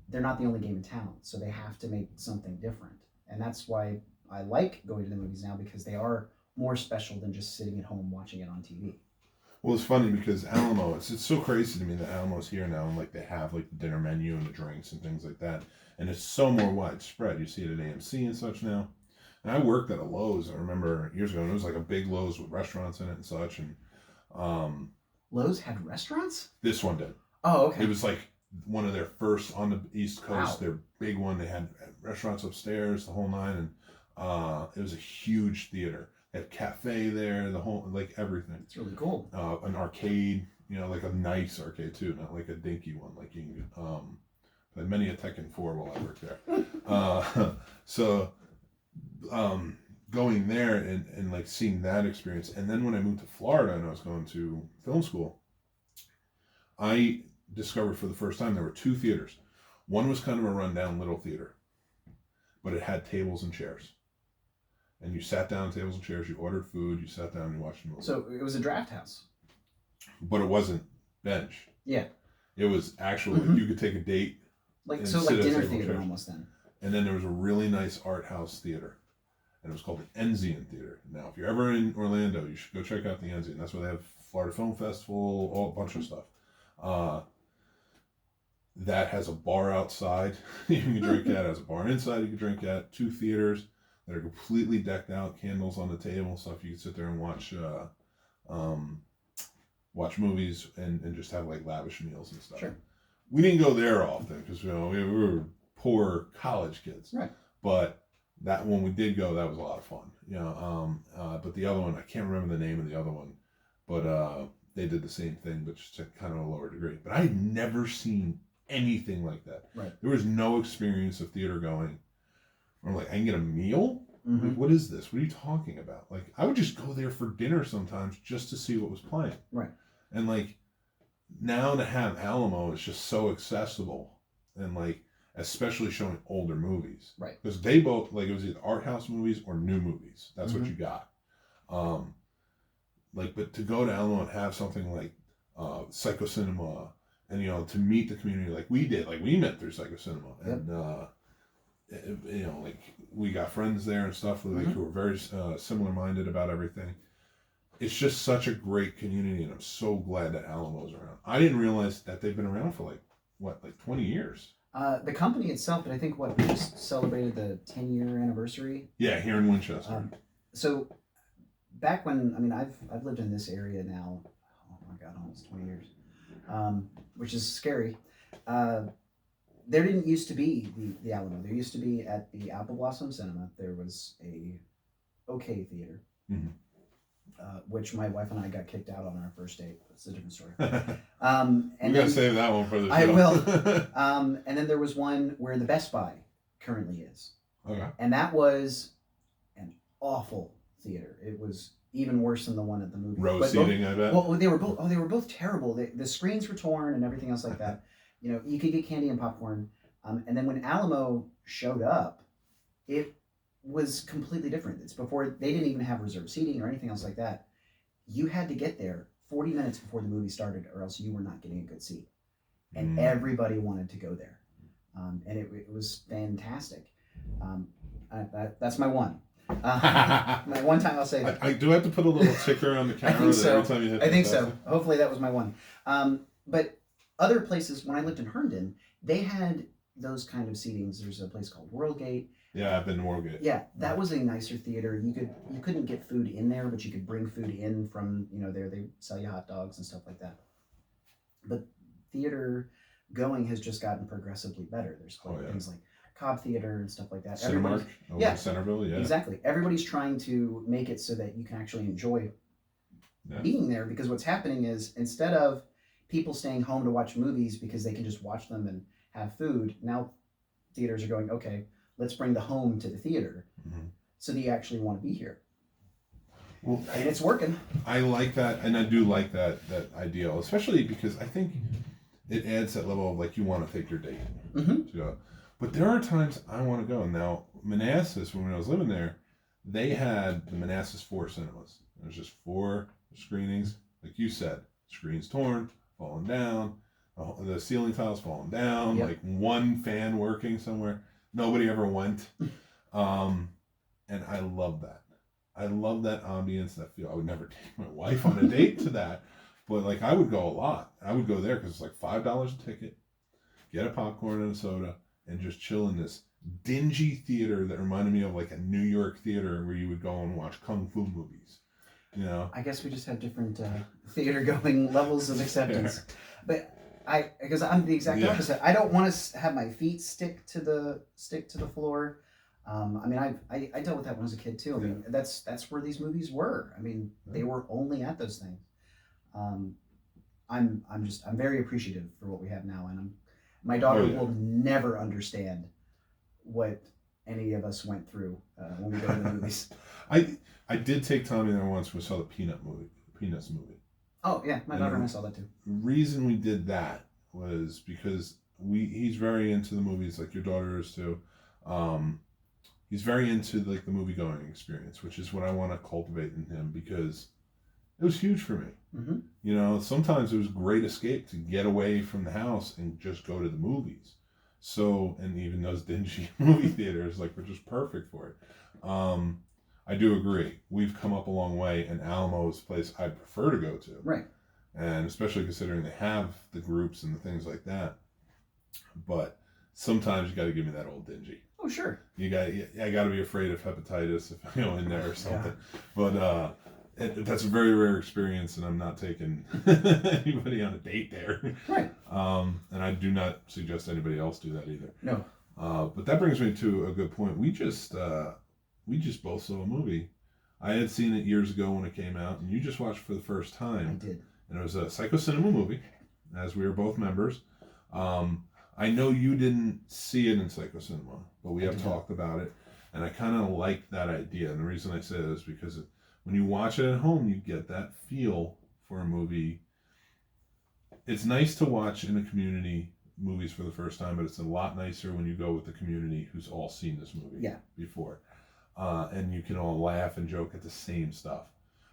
They're not the only game in town, so they have to make something different. And that's why I like going to the movies now, because they are more special than just sitting at home watching it on TV. Well, it's funny because Alamo, it's so crazy to me that Alamo's here now, and like they have like the dinner menu and the drinks and things like that, and it's so more widespread. You see it at AMC and such now. And I worked at a Lowe's, I remember years ago, and it was like a big Lowe's with restaurants in it and such. And Lowe's had restaurants? This one did. Oh, okay. It was like one of their first on the East Coast. Wow. Their big one. They had restaurants upstairs, the whole nine, and it was a huge theater. They had cafe there, the whole, like everything. It's really cool. An arcade, like a nice arcade too, not like a dinky one. Like you can, had many a Tekken 4 while I worked there. So going there and like seeing that experience, and then when I moved to Florida and I was going to film school, I discovered for the first time there were two theaters. One was kind of a rundown little theater, but it had tables and chairs. And you sat down at tables and chairs, you ordered food, you sat down and you watched a movie. So it was a draft house. But it wasn't bench. Yeah. It was actually, you could take a date. Like dinner theater chairs. Almost then. And then there was a really nice art house theater. And it was called the Enzian Theater. Now, if you're ever in Orlando, you should go check out the Enzian. That's where they have Florida Film Festival, a bunch of stuff. That has a bar outside you can drink at. It has a bar inside you can drink at. Two theaters that are completely decked out, candles on the table, stuff you can sit there and watch movies and just have like lavish meals and stuff. Sure. We didn't go there often because we were poor college kids. Right. But that when we did go, that was a lot of fun. But the other one, I can't remember the name of the other one, but they did the same thing, but just at kind of a lower degree. But I had never seen anything like that. Right. There was no experience of theater going Or like, I can get a meal? Mm-hmm. Like, what is this? What are you talking about? Like, I would just go there for dinner sometimes just to see what was playing. Right. And like, now to have Alamo is just so accessible. And like, especially showing older movies. Right. Because they both, like, it was either art house movies or new movies. That's what you got. Like, but to go to Alamo and have something like Psycho Cinema, and you know, to meet the community like we did, like we met through Psycho Cinema, and you know, like we got friends there and stuff like who were very similar minded about everything. It's just such a great community, and I'm so glad that Alamo's around. I didn't realize that they've been around for like 20 years. The company itself, but I think we just celebrated the 10-year anniversary. Yeah, here in Winchester. So back when, I mean, I've lived in this area now, oh my God, almost 20 years, which is scary. There didn't used to be the Alamo. There used to be at the Apple Blossom Cinema, there was a OK theater, which my wife and I got kicked out on our first date. That's a different story. And we got to save that one for the show. I will. And then there was one where the Best Buy currently is. Okay. And that was an awful theater. It was even worse than the one at the movie. Row seating, I bet. Well, they were both terrible. The screens were torn and everything else like that. You know, you could get candy and popcorn. And then when Alamo showed up, it was completely different. It's before, they didn't even have reserved seating or anything else like that. You had to get there 40 minutes before the movie started, or else you were not getting a good seat. And everybody wanted to go there. And it was fantastic. That's my one. My one time I'll say that. I do have to put a little ticker on the camera. I think so. Every time you hit I think so. Hopefully that was my one. But other places, when I lived in Herndon, they had those kind of seatings. There's a place called Worldgate. Yeah, I've been to Worldgate. Yeah, that was a nicer theater. You couldn't get food in there, but you could bring food in from, you know, there they sell you hot dogs and stuff like that. But theater going has just gotten progressively better. There's things like Cobb Theater and stuff like that. Cinemark over in Centerville, yeah. Exactly. Everybody's trying to make it so that you can actually enjoy being there, because what's happening is, instead of people staying home to watch movies because they can just watch them and have food, now theaters are going, okay, let's bring the home to the theater so that you actually want to be here. Well, and it's working. I like that, and I do like that ideal, especially because I think it adds that level of, like, you want to take your date to go. But there are times I want to go. Now, Manassas, when I was living there, they had the Manassas 4 cinemas. There's just 4 screenings. Like you said, screens torn, falling down, the ceiling tiles falling down, like one fan working somewhere. Nobody ever went. And I love that. I love that ambience, that feel. I would never take my wife on a date to that. But, like, I would go a lot. I would go there because it's like $5 a ticket, get a popcorn and a soda, and just chill in this dingy theater that reminded me of, like, a New York theater where you would go and watch kung fu movies. You know? I guess we just have different theater going levels of acceptance. But because I'm the exact opposite. I don't want to have my feet stick to the floor. I mean, I dealt with that when I was a kid too. I mean, that's where these movies were. I mean, they were only at those things. I'm very appreciative for what we have now, and my daughter will never understand what any of us went through when we go to the movies. I did take Tommy there once. We saw the Peanuts movie. Oh yeah, my daughter and I saw that too. The reason we did that was because he's very into the movies, like your daughter is too. He's very into, like, the movie going experience, which is what I want to cultivate in him, because it was huge for me. You know, sometimes it was a great escape to get away from the house and just go to the movies. So, and even those dingy movie theaters, like, were just perfect for it. I do agree. We've come up a long way, and Alamo's a place I'd prefer to go to. Right. And especially considering they have the groups and the things like that. But sometimes you got to give me that old dingy. Oh, sure. I got to be afraid of hepatitis if I go in there or something. But that's a very rare experience, and I'm not taking anybody on a date there. Right. And I do not suggest anybody else do that either. No. But that brings me to a good point. We just both saw a movie. I had seen it years ago when it came out, and you just watched it for the first time. I did. And it was a Psycho Cinema movie, as we were both members. I know you didn't see it in Psycho Cinema, but we have talked about it. And I kind of like that idea. And the reason I say that is because when you watch it at home, you get that feel for a movie. It's nice to watch in a community movies for the first time, but it's a lot nicer when you go with the community who's all seen this movie before. And you can all laugh and joke at the same stuff.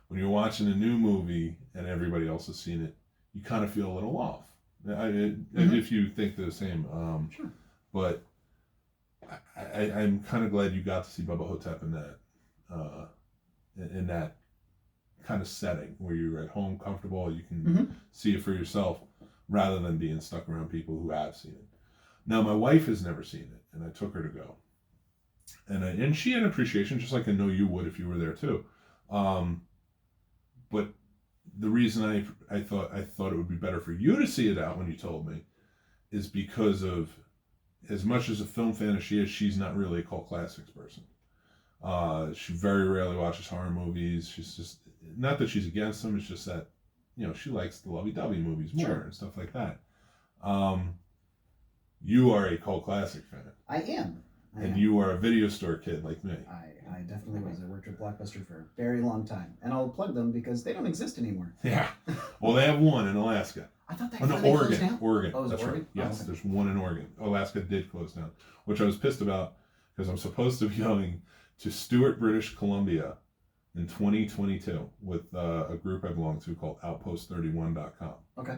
When you're watching a new movie and everybody else has seen it, you kind of feel a little off. If you think the same. Sure. But I'm kind of glad you got to see Bubba Hotep in that kind of setting where you're at home, comfortable, you can see it for yourself rather than being stuck around people who have seen it. Now, my wife has never seen it, and I took her to go. And she had an appreciation, just like I know you would if you were there too. But the reason I thought it would be better for you to see it out when you told me is because of, as much as a film fan as she is, she's not really a cult classics person. She very rarely watches horror movies. She's just, not that she's against them, it's just that, she likes the lovey-dovey movies more and stuff like that. You are a cult classic fan. I am. And you are a video store kid like me. I definitely was. I worked at Blockbuster for a very long time. And I'll plug them because they don't exist anymore. Yeah. Well, they have one in Alaska. I thought that Oregon. down? Oregon. Oh, That's Oregon? right. Yes, okay. There's one in Oregon. Alaska did close down, which I was pissed about because I'm supposed to be going to Stewart, British Columbia in 2022 with a group I belong to called Outpost31.com. Okay.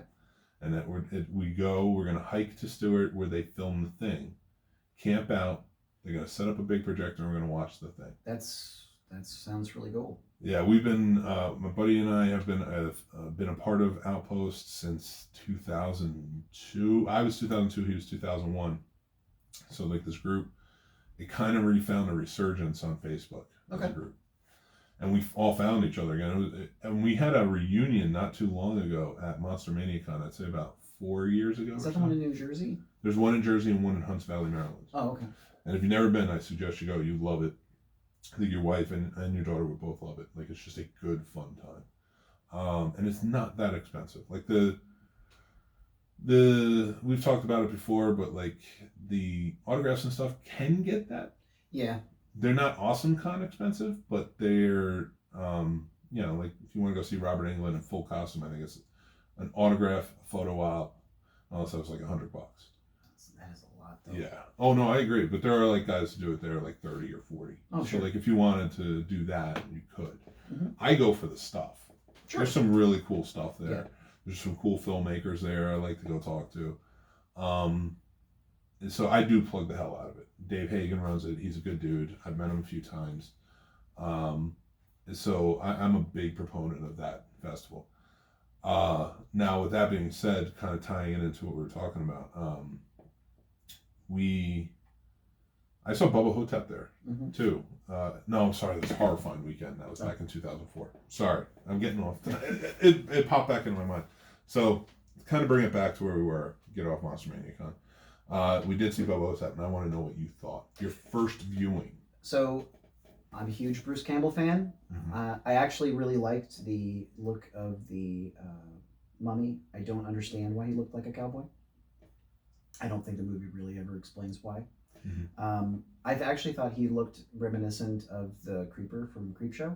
And that we're going to hike to Stewart where they film the thing, camp out. They're going to set up a big projector and we're going to watch the thing. That sounds really cool. Yeah, we've been, my buddy and I have been a part of Outpost since 2002. I was 2002, he was 2001. So like this group, it kind of really found a resurgence on Facebook. Okay. As a group. And we all found each other again. And we had a reunion not too long ago at Monster ManiaCon, I'd say about 4 years ago. Is that the one in New Jersey? There's one in Jersey and one in Hunts Valley, Maryland. Oh, okay. And if you've never been, I suggest you go. You love it. I think your wife and your daughter would both love it. Like, it's just a good, fun time. And it's not that expensive. Like, we've talked about it before, but, like, the autographs and stuff can get that. Yeah. They're not awesome con expensive, but they're, like, if you want to go see Robert Englund in full costume, I think it's an autograph, photo op, unless that was like $100. That is a lot, though. Yeah. Oh, no, I agree. But there are, like, guys who do it there, like, 30 or 40. Oh, sure. So, like, if you wanted to do that, you could. Mm-hmm. I go for the stuff. Sure. There's some really cool stuff there. Yeah. There's some cool filmmakers there I like to go talk to. And so I do plug the hell out of it. Dave Hagen runs it. He's a good dude. I've met him a few times. And so I'm a big proponent of that festival. Now, with that being said, kind of tying it into what we were talking about, I saw Bubba Hotep there too. No, I'm sorry, that's Horrifying Weekend. That was back in 2004. Sorry, I'm getting off. It popped back into my mind. So, kind of bring it back to where we were. Get off Monster ManiaCon. We did see Bubba Hotep, and I want to know what you thought. Your first viewing. So, I'm a huge Bruce Campbell fan. I actually really liked the look of the mummy. I don't understand why he looked like a cowboy. I don't think the movie really ever explains why. I've actually thought he looked reminiscent of the Creeper from Creepshow,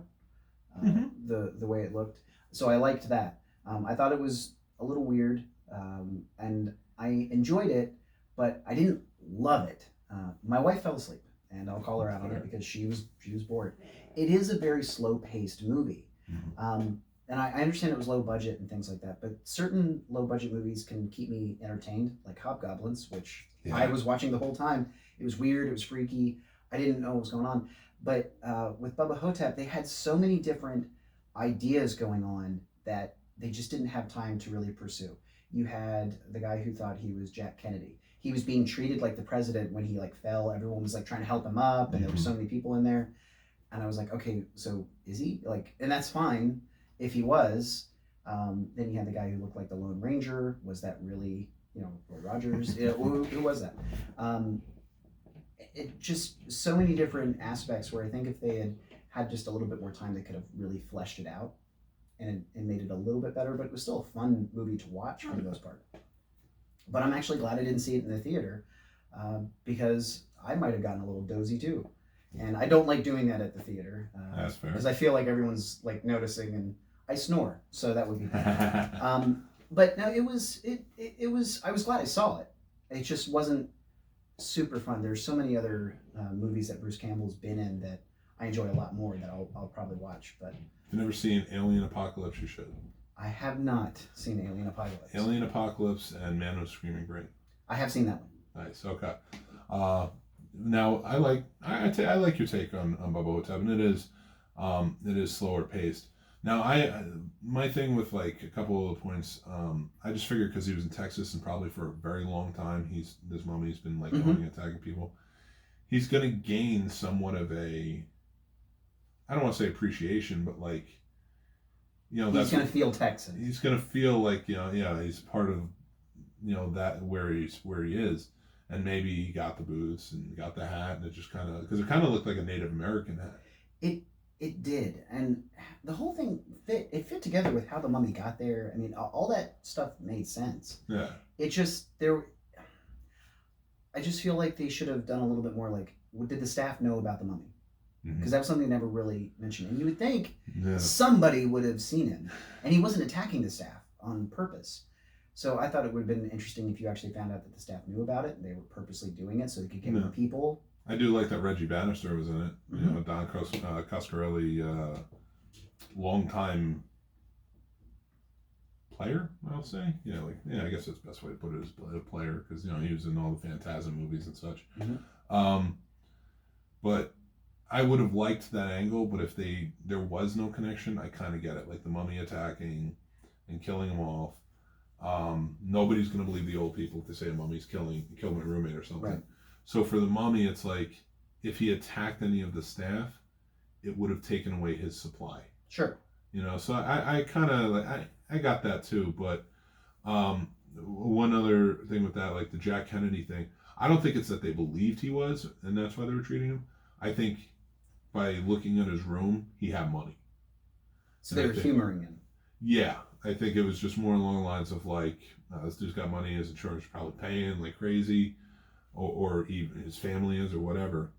the way it looked. So I liked that. I thought it was a little weird, and I enjoyed it, but I didn't love it. My wife fell asleep, and I'll call her out on it because she was bored. It is a very slow-paced movie. And I understand it was low budget and things like that, but certain low budget movies can keep me entertained, like Hobgoblins, which I was watching the whole time. It was weird, it was freaky, I didn't know what was going on. But with Bubba Hotep, they had so many different ideas going on that they just didn't have time to really pursue. You had the guy who thought he was Jack Kennedy. He was being treated like the president when he fell. Everyone was trying to help him up, and there were so many people in there. And I was like, okay, so is he? And that's fine. If he was, then you had the guy who looked like the Lone Ranger. Was that really, Will Rogers? Who was that? It just so many different aspects where I think if they had just a little bit more time, they could have really fleshed it out and made it a little bit better. But it was still a fun movie to watch for the most part. But I'm actually glad I didn't see it in the theater because I might have gotten a little dozy too. And I don't like doing that at the theater. That's fair. Because I feel like everyone's like noticing, and I snore, so that would be bad. But no, it was. I was glad I saw it. It just wasn't super fun. There's so many other movies that Bruce Campbell's been in that I enjoy a lot more that I'll probably watch. But If you've never seen Alien Apocalypse, you should. I have not seen Alien Apocalypse. Alien Apocalypse and Man with Screaming Brain. I have seen that one. Nice. Okay. Now I like your take on Bubba Hotep, and it is slower paced. Now my thing with like a couple of the points, I just figured because he was in Texas and probably for a very long time, this mummy's been like going and attacking people. He's gonna gain somewhat of a, I don't want to say appreciation, but like, He's gonna feel Texan. He's gonna feel like he's part of that where he is, and maybe he got the boots and got the hat, and it just kind of, because it kind of looked like a Native American hat. It did, and the whole thing fit together with how the mummy got there. I mean, all that stuff made sense. Yeah. It just I just feel like they should have done a little bit more. Like, did the staff know about the mummy? Because that was something they never really mentioned, and you would think somebody would have seen him, and he wasn't attacking the staff on purpose. So I thought it would have been interesting if you actually found out that the staff knew about it and they were purposely doing it so they could get more people. I do like that Reggie Bannister was in it. Don Coscarelli, longtime player, I'll say. I guess that's the best way to put it, as a player, because he was in all the Phantasm movies and such. But I would have liked that angle, but if there was no connection, I kind of get it. Like the mummy attacking and killing them off. Nobody's going to believe the old people if they say a mummy's killed my roommate or something. Right. So for the mummy, it's like if he attacked any of the staff, it would have taken away his supply. Sure. So I kind of like I got that too. But one other thing with that, like the Jack Kennedy thing, I don't think it's that they believed he was, and that's why they were treating him. I think by looking at his room, he had money. So they were humoring him. Yeah, I think it was just more along the lines of like, this dude's got money, his insurance is probably paying like crazy, or even his family is, or whatever.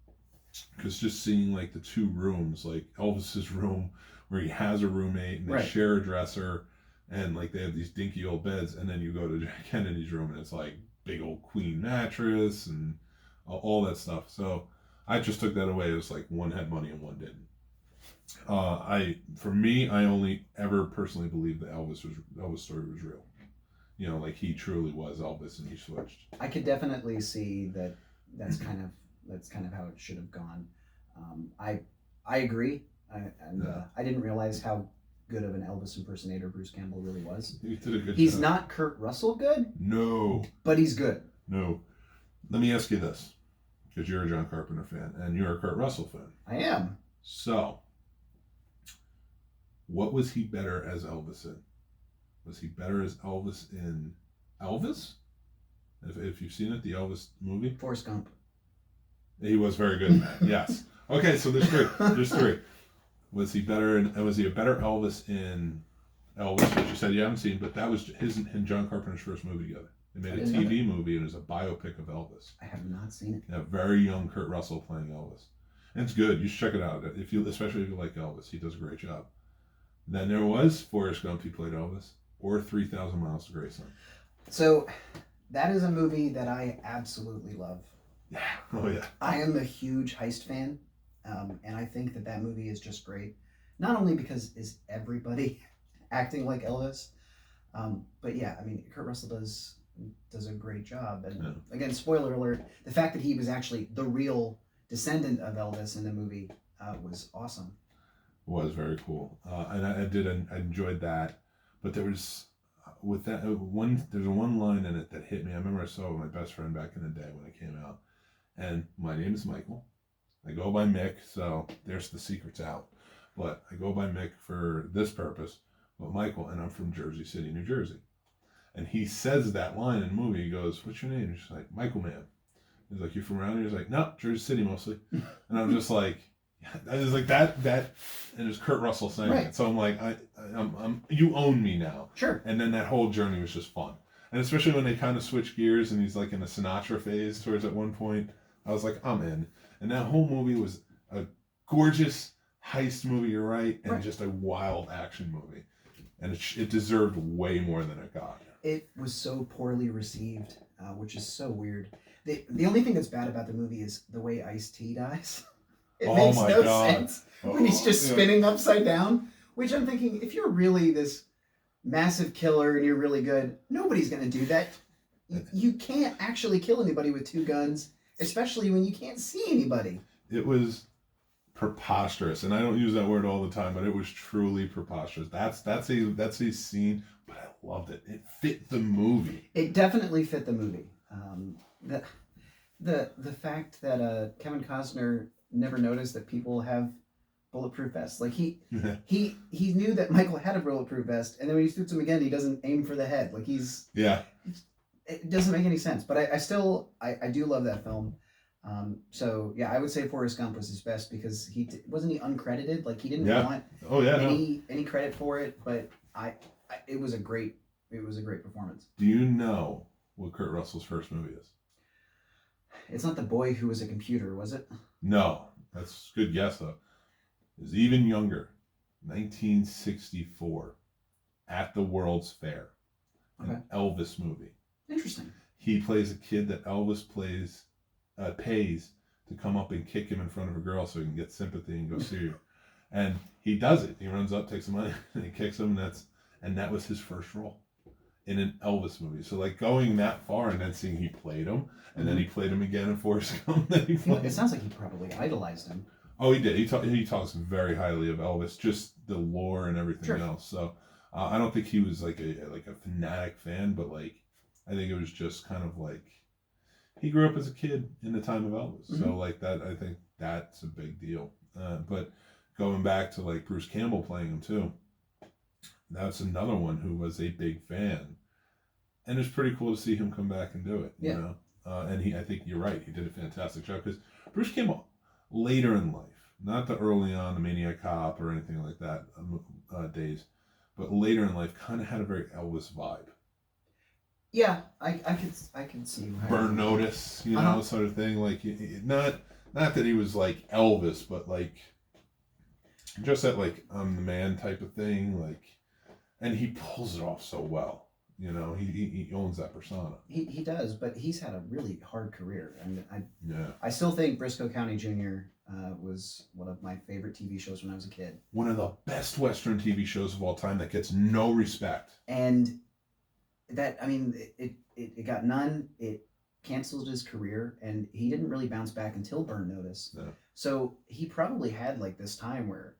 Because just seeing like the two rooms, like Elvis's room where he has a roommate and they share a dresser, and like they have these dinky old beds, and then you go to Jack Kennedy's room and it's like big old queen mattress and all that stuff. So I just took that away as like one had money and one didn't. For me, I only ever personally believed the Elvis story was real. Like he truly was Elvis and he switched. I could definitely see that. That's kind of how it should have gone. I agree, I didn't realize how good of an Elvis impersonator Bruce Campbell really was. He did a good job. He's not Kurt Russell good. No. But he's good. No. Let me ask you this, because you're a John Carpenter fan and you're a Kurt Russell fan. I am. So, what was he better as Elvis in? Was he better as Elvis in Elvis? If you've seen it, the Elvis movie? Forrest Gump. He was very good in that, yes. Okay, so there's three. Was he a better Elvis in Elvis, which you said you haven't seen, but that was his and John Carpenter's first movie together. They made a TV movie, and it was a biopic of Elvis. I have not seen it. A very young Kurt Russell playing Elvis. And it's good. You should check it out. Especially if you like Elvis. He does a great job. Then there was Forrest Gump, he played Elvis, or 3,000 Miles to Graceland. So that is a movie that I absolutely love. Yeah. Oh, yeah. I am a huge heist fan, and I think that movie is just great. Not only because is everybody acting like Elvis, but yeah, I mean, Kurt Russell does a great job. And again, spoiler alert, the fact that he was actually the real descendant of Elvis in the movie was awesome. Was very cool, and I enjoyed that. But there was with that there's one line in it that hit me. I remember I saw it with my best friend back in the day when it came out. And my name is Michael. I go by Mick, so there's the secrets out. But I go by Mick for this purpose. But Michael, and I'm from Jersey City, New Jersey. And he says that line in the movie. He goes, "What's your name?" He's like, "Michael, man." He's like, "You from around here?" He's like, "No, Jersey City mostly." And I'm just like, I was like that, and it's Kurt Russell saying it. So I'm like, I'm you own me now. Sure. And then that whole journey was just fun, and especially when they kind of switch gears and he's like in a Sinatra phase towards at one point. I was like, I'm in. And that whole movie was a gorgeous heist movie, you're right, and Right. just a wild action movie. And it deserved way more than it got. It was so poorly received, which is so weird. The only thing that's bad about the movie is the way Ice-T dies. It Oh makes my no God. sense when he's just Yeah. spinning upside down. Which I'm thinking, if you're really this massive killer and you're really good, nobody's gonna do that. You can't actually kill anybody with 2 guns, especially when you can't see anybody. It was preposterous, and I don't use that word all the time, but it was truly preposterous. That's a scene, but I loved it. It fit the movie. It definitely fit the movie. The fact that Kevin Costner never noticed that people have bulletproof vests, like he knew that Michael had a bulletproof vest, and then when he shoots him again, he doesn't aim for the head. Like Yeah. it doesn't make any sense. But I still do love that film. So yeah, I would say Forrest Gump was his best because wasn't he uncredited? Like he didn't Yeah. want Oh yeah. No. any credit for it. But it was a great performance. Do you know what Kurt Russell's first movie is? It's not The Boy Who Was a Computer, was it? No, that's a good guess though. It was even younger, 1964, at the World's Fair, an Elvis movie. Interesting. He plays a kid that Elvis pays to come up and kick him in front of a girl so he can get sympathy and go see her. And he does it. He runs up, takes some money, and he kicks him. And that was his first role in an Elvis movie. So like going that far and then seeing he played him, and then he played him again in Forrest Gump. Then he played It sounds like he probably idolized him. Oh, he did. He talks very highly of Elvis, just the lore and everything else. So I don't think he was like a fanatic fan, but like I think it was just kind of like he grew up as a kid in the time of Elvis. So like that, I think that's a big deal. But going back to like Bruce Campbell playing him too, that's another one who was a big fan, and it's pretty cool to see him come back and do it. You know, and I think you're right. He did a fantastic job because Bruce Campbell. Later in life, not the early on, the Maniac Cop or anything like that days, but later in life, kind of had a very Elvis vibe. Yeah, I can see. Burn Notice, you know, sort of thing. Like not that he was like Elvis, but like just that like I'm the man type of thing. Like, and he pulls it off so well. You know, he owns that persona. He does, but he's had a really hard career. I mean, Yeah. I still think Briscoe County Jr. Was one of my favorite TV shows when I was a kid. One of the best Western TV shows of all time that gets no respect. And that, I mean, it got none. It canceled his career, and he didn't really bounce back until Burn Notice. No. So he probably had like this time where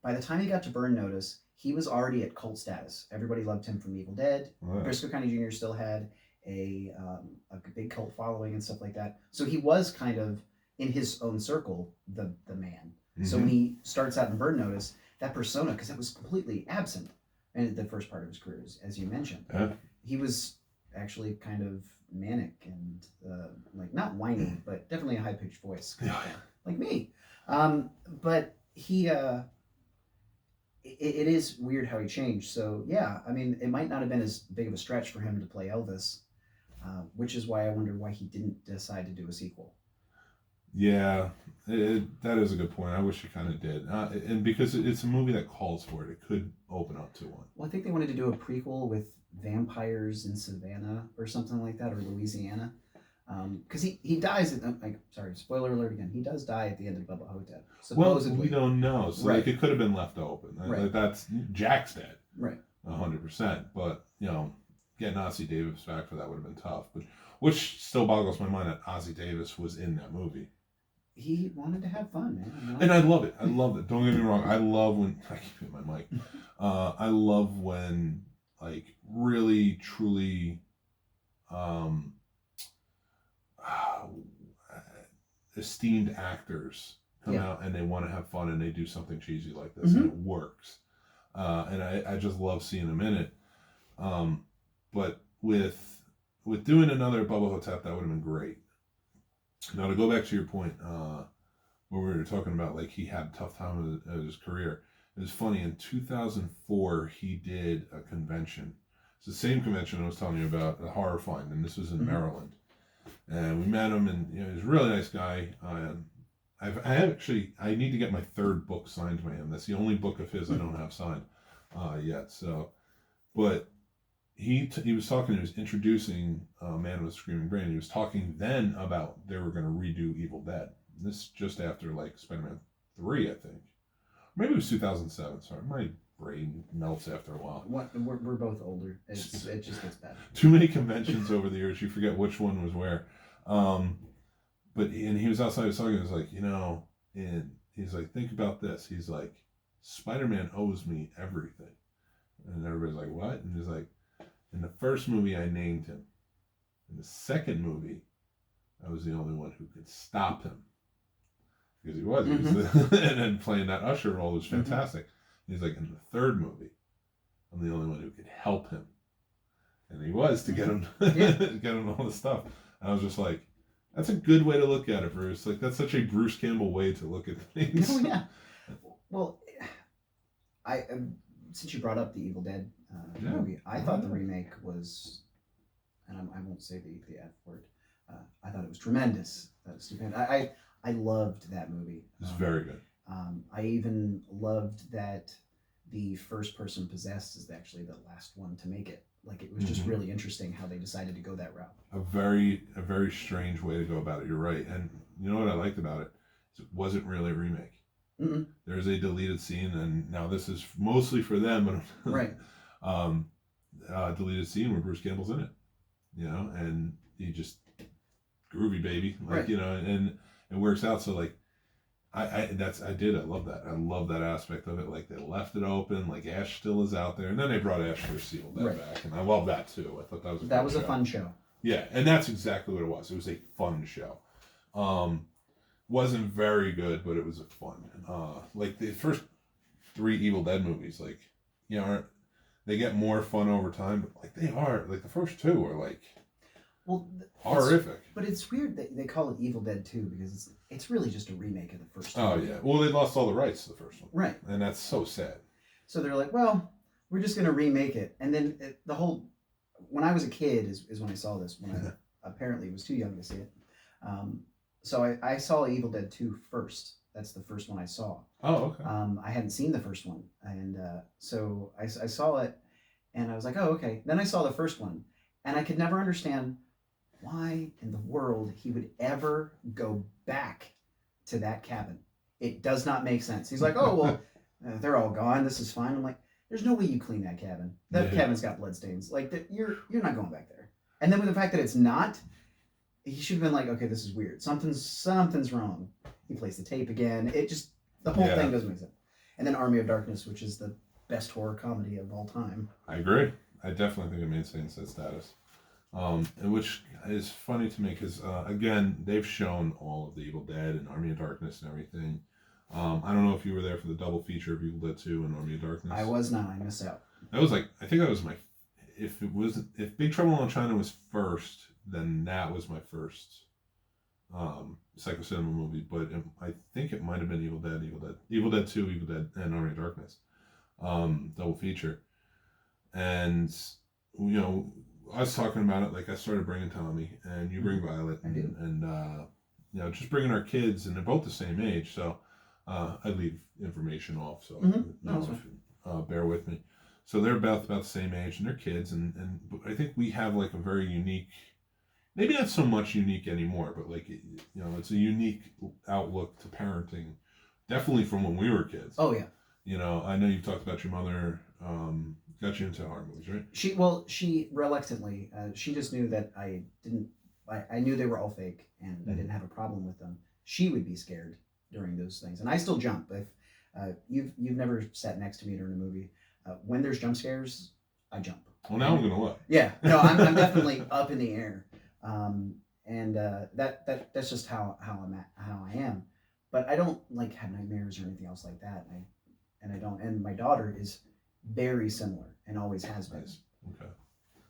by the time he got to Burn Notice, he was already at cult status. Everybody loved him from Evil Dead. Right. Briscoe County Jr. still had a big cult following and stuff like that. So he was kind of in his own circle, the man. So when he starts out in Burn Notice, that persona, because it was completely absent in the first part of his career, as you mentioned, he was actually kind of manic and like not whiny, but definitely a high pitched voice, like me. But he. It is weird how he changed. So yeah, I mean, it might not have been as big of a stretch for him to play Elvis, which is why I wonder why he didn't decide to do a sequel. Yeah, that is a good point. I wish he kind of did, and because it's a movie that calls for it, it could open up to one. Well, I think they wanted to do a prequel with vampires in Savannah or something like that, or Louisiana. Because he dies at sorry, spoiler alert again. He does die at the end of Bubba Hotep. Supposedly. Well, we don't know, so like it could have been left open. Right. Like that's Jack's dead, right? 100%. But you know, getting Ossie Davis back for that would have been tough. But which still boggles my mind that Ossie Davis was in that movie. He wanted to have fun, man. And I love it. I love it. Don't get me wrong. I love when I keep hitting my mic. I love when like really truly. Esteemed actors come out and they want to have fun and they do something cheesy like this and it works, and I just love seeing them in it, but with doing another Bubba Hotep, that would have been great. Now to go back to your point, where we were talking about like he had a tough time of his career, it was funny, in 2004 he did a convention. It's the same convention I was telling you about, the Horror Fund, and this was in Maryland. And we met him, and you know, he was a really nice guy. I need to get my third book signed by him. That's the only book of his I don't have signed yet. So, but he was talking. He was introducing Man with a Screaming Brain. He was talking then about they were going to redo Evil Dead. This just after like Spider-Man 3, I think. Maybe it was 2007. Sorry, my brain melts after a while. We're both older. It just gets bad. Too many conventions over the years. You forget which one was where. But he was outside. He was talking. He was like, and he's like, think about this. He's like, Spider-Man owes me everything. And everybody's like, what? And he's like, in the first movie, I named him. In the second movie, I was the only one who could stop him. Because he was. And then playing that Usher role was fantastic. He's like, in the third movie, I'm the only one who could help him. And he was to get him, get him all this stuff. And I was just like, that's a good way to look at it, Bruce. Like, that's such a Bruce Campbell way to look at things. Oh, yeah. Well, since you brought up the Evil Dead movie, I thought the remake was, and I won't say the F word, I thought it was tremendous. That was stupendous. I loved that movie. It's very good. I even loved that the first person possessed is actually the last one to make it. Like, it was just really interesting how they decided to go that route. A very strange way to go about it. You're right. And you know what I liked about it? Is it wasn't really a remake. There's a deleted scene, and now this is mostly for them, but right. Deleted scene where Bruce Campbell's in it, and he just groovy baby, like, right. And it works out. So like, I love that. I love that aspect of it. Like, they left it open, like Ash still is out there, and then they brought Ash vs. Evil Dead back, and I love that too. I thought that was a fun show. Yeah, and that's exactly what it was. It was a fun show. Wasn't very good, but it was a fun. Like the first 3 Evil Dead movies, like, they get more fun over time, but like they are, like the first 2 are like, horrific. But it's weird that they call it Evil Dead 2 because it's really just a remake of the first 2. Oh yeah, well they lost all the rights to the first one, right? And that's so sad. So they're like, well, we're just gonna remake it, and then when I was a kid is when I saw this. When I apparently was too young to see it. So I saw Evil Dead 2 first. That's the first one I saw. Oh, okay. I hadn't seen the first one, and so I saw it, and I was like, oh, okay. Then I saw the first one, and I could never understand why in the world he would ever go back to that cabin. It does not make sense. He's like, oh, well, they're all gone. This is fine. I'm like, there's no way you clean that cabin. That cabin's got bloodstains. Like, you're not going back there. And then with the fact that it's not, he should have been like, okay, this is weird. Something's wrong. He plays the tape again. It just, the whole thing doesn't make sense. And then Army of Darkness, which is the best horror comedy of all time. I agree. I definitely think it maintains that status. And which is funny to me because, again, they've shown all of the Evil Dead and Army of Darkness and everything. I don't know if you were there for the double feature of Evil Dead 2 and Army of Darkness. I was not. I missed out. That was like, I think that was if Big Trouble in Little China was first, then that was my first Psycho Cinema movie. But I think it might have been Evil Dead 2, Evil Dead, and Army of Darkness. Double feature. And, I was talking about it, like I started bringing Tommy, and you bring Violet, and just bringing our kids, and they're both the same age, so I leave information off, so bear with me. So they're about the same age, and they're kids, and I think we have like a very unique, maybe not so much unique anymore, but like it's a unique outlook to parenting, definitely from when we were kids. Oh yeah. I know you've talked about your mother. Got you into horror movies, right? She reluctantly, she just knew that I knew they were all fake, and I didn't have a problem with them. She would be scared during those things, and I still jump. If you've never sat next to me during a movie, when there's jump scares, I jump. Well, now I'm gonna look. Yeah, no, I'm definitely up in the air, and that's just how I am. But I don't like have nightmares or anything else like that, and I don't. And my daughter is very similar and always has been. Nice. Okay,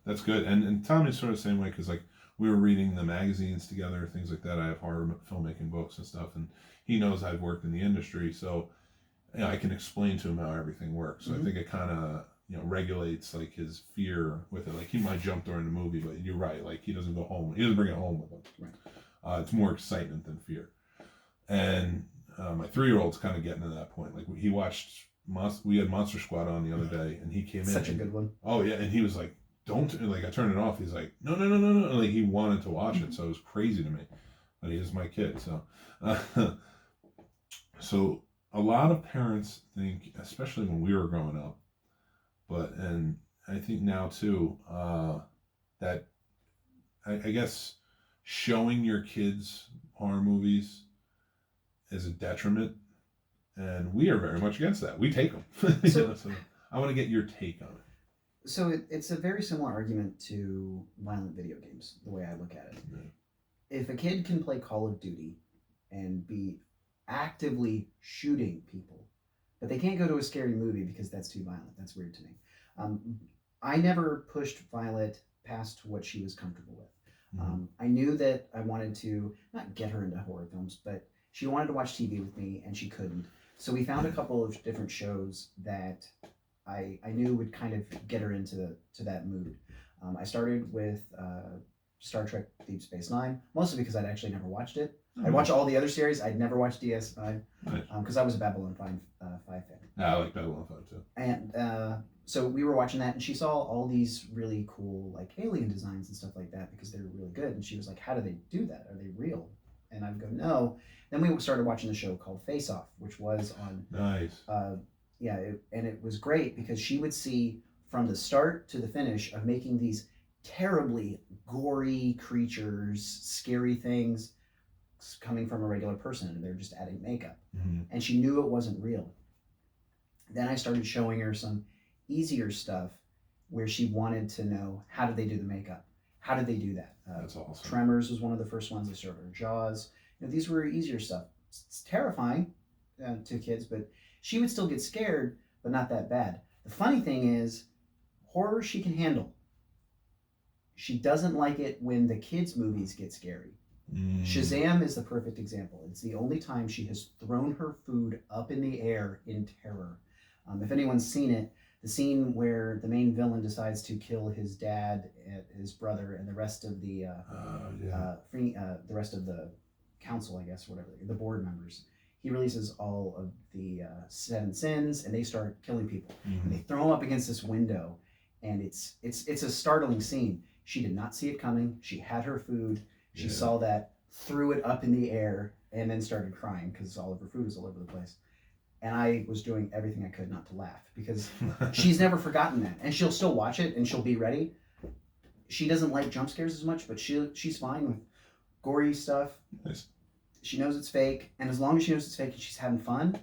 that's good. And Tommy's sort of the same way because like we were reading the magazines together, things like that. I have horror filmmaking books and stuff, and he knows I've worked in the industry, so I can explain to him how everything works. So I think it kind of regulates like his fear with it. Like he might jump during the movie, but you're right. Like he doesn't go home. He doesn't bring it home with him. Right. It's more excitement than fear. And my 3-year-old's kind of getting to that point. Like he watched, we had Monster Squad on the other day, and he came in. Such a good one. Oh yeah, and he was like, "Don't!" Like I turned it off. He's like, "No, no, no, no, no!" Like he wanted to watch it, so it was crazy to me. But he is my kid, so. So a lot of parents think, especially when we were growing up, and I think now too, that I guess showing your kids horror movies is a detriment, and we are very much against that. We take them. So I want to get your take on it. So it's a very similar argument to violent video games, the way I look at it. Yeah. If a kid can play Call of Duty and be actively shooting people, but they can't go to a scary movie because that's too violent. That's weird to me. I never pushed Violet past what she was comfortable with. I knew that I wanted to not get her into horror films, but she wanted to watch TV with me and she couldn't. So we found a couple of different shows that I knew would kind of get her into that mood. I started with Star Trek Deep Space Nine, mostly because I'd actually never watched it. I'd watch all the other series. I'd never watched DS9 because I was a Babylon 5 fan. Yeah, I like Babylon 5 too. And so we were watching that, and she saw all these really cool like alien designs and stuff like that because they were really good. And she was like, "How do they do that? Are they real?" And I'd go, "No." Then we started watching a show called Face Off, which was on. Nice. And it was great because she would see from the start to the finish of making these terribly gory creatures, scary things coming from a regular person, and they're just adding makeup. And she knew it wasn't real. Then I started showing her some easier stuff where she wanted to know, how did they do the makeup? How did they do that? That's awesome. Tremors was one of the first ones I showed her. Jaws. These were easier stuff. It's terrifying to kids, but she would still get scared, but not that bad. The funny thing is, horror she can handle. She doesn't like it when the kids' movies get scary. Shazam is the perfect example. It's the only time she has thrown her food up in the air in terror. If anyone's seen it, the scene where the main villain decides to kill his dad, his brother, and the rest of the rest of the council, I guess, whatever, the board members. He releases all of the 7 sins, and they start killing people. And they throw them up against this window, and it's a startling scene. She did not see it coming. She had her food. She saw that, threw it up in the air, and then started crying because all of her food was all over the place. And I was doing everything I could not to laugh because she's never forgotten that. And she'll still watch it, and she'll be ready. She doesn't like jump scares as much, but she's fine with gory stuff. Nice. She knows it's fake, and as long as she knows it's fake and she's having fun,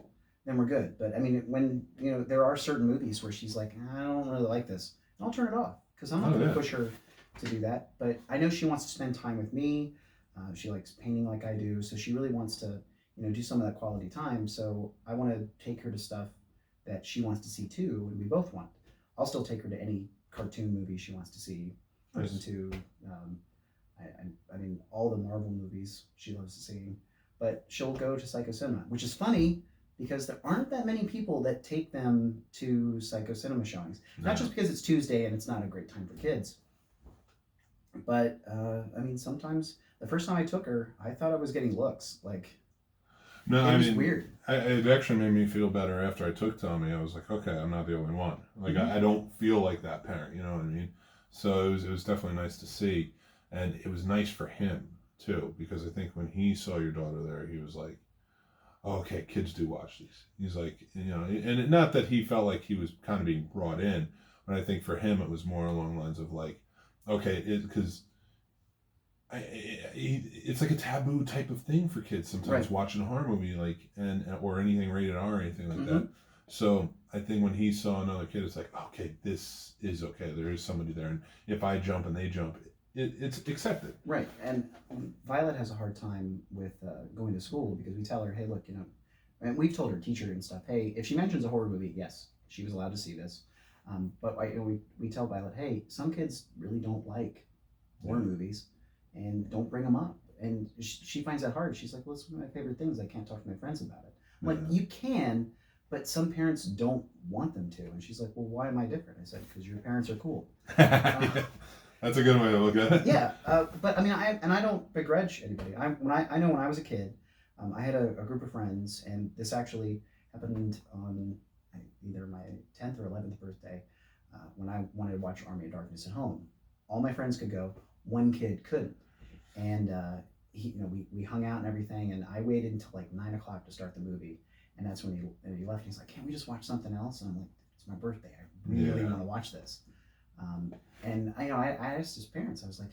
then we're good. But I mean, when there are certain movies where she's like, I don't really like this, I'll turn it off because I'm not going to push her to do that. But I know she wants to spend time with me. She likes painting like I do, so she really wants to do some of that quality time. So I want to take her to stuff that she wants to see too, and we both want. I'll still take her to any cartoon movie she wants to see. Frozen 2. I mean, all the Marvel movies she loves seeing. But she'll go to Psycho Cinema, which is funny because there aren't that many people that take them to Psycho Cinema showings. No. Not just because it's Tuesday and it's not a great time for kids. But, I mean, sometimes, the first time I took her, I thought I was getting looks. Like, no, it was weird. It actually made me feel better after I took Tommy. I was like, okay, I'm not the only one. Like, I don't feel like that parent, you know what I mean? So it was definitely nice to see. And it was nice for him, too, because I think when he saw your daughter there, he was like, oh, okay, kids do watch these. He's like, and not that he felt like he was kind of being brought in, but I think for him it was more along the lines of like, okay, because it's like a taboo type of thing for kids sometimes, watching a horror movie, like, or anything rated R or anything like that. So I think when he saw another kid, it's like, okay, this is okay. There is somebody there, and if I jump and they jump, it's accepted. Right. And Violet has a hard time with going to school because we tell her, hey, look, and we've told her teacher and stuff, hey, if she mentions a horror movie, yes, she was allowed to see this. But we tell Violet, hey, some kids really don't like horror movies and don't bring them up. And she finds that hard. She's like, well, it's one of my favorite things. I can't talk to my friends about it. I'm like, you can, but some parents don't want them to. And she's like, well, why am I different? I said, because your parents are cool. That's a good way to look at it. Yeah, but I mean, I don't begrudge anybody. I know when I was a kid, I had a group of friends, and this actually happened on either my 10th or 11th birthday when I wanted to watch Army of Darkness at home. All my friends could go, one kid couldn't. And we hung out and everything, and I waited until like 9 o'clock to start the movie. And that's when he left. He's like, "Can't we just watch something else?" And I'm like, "It's my birthday. I really want to watch this." And I asked his parents. I was like,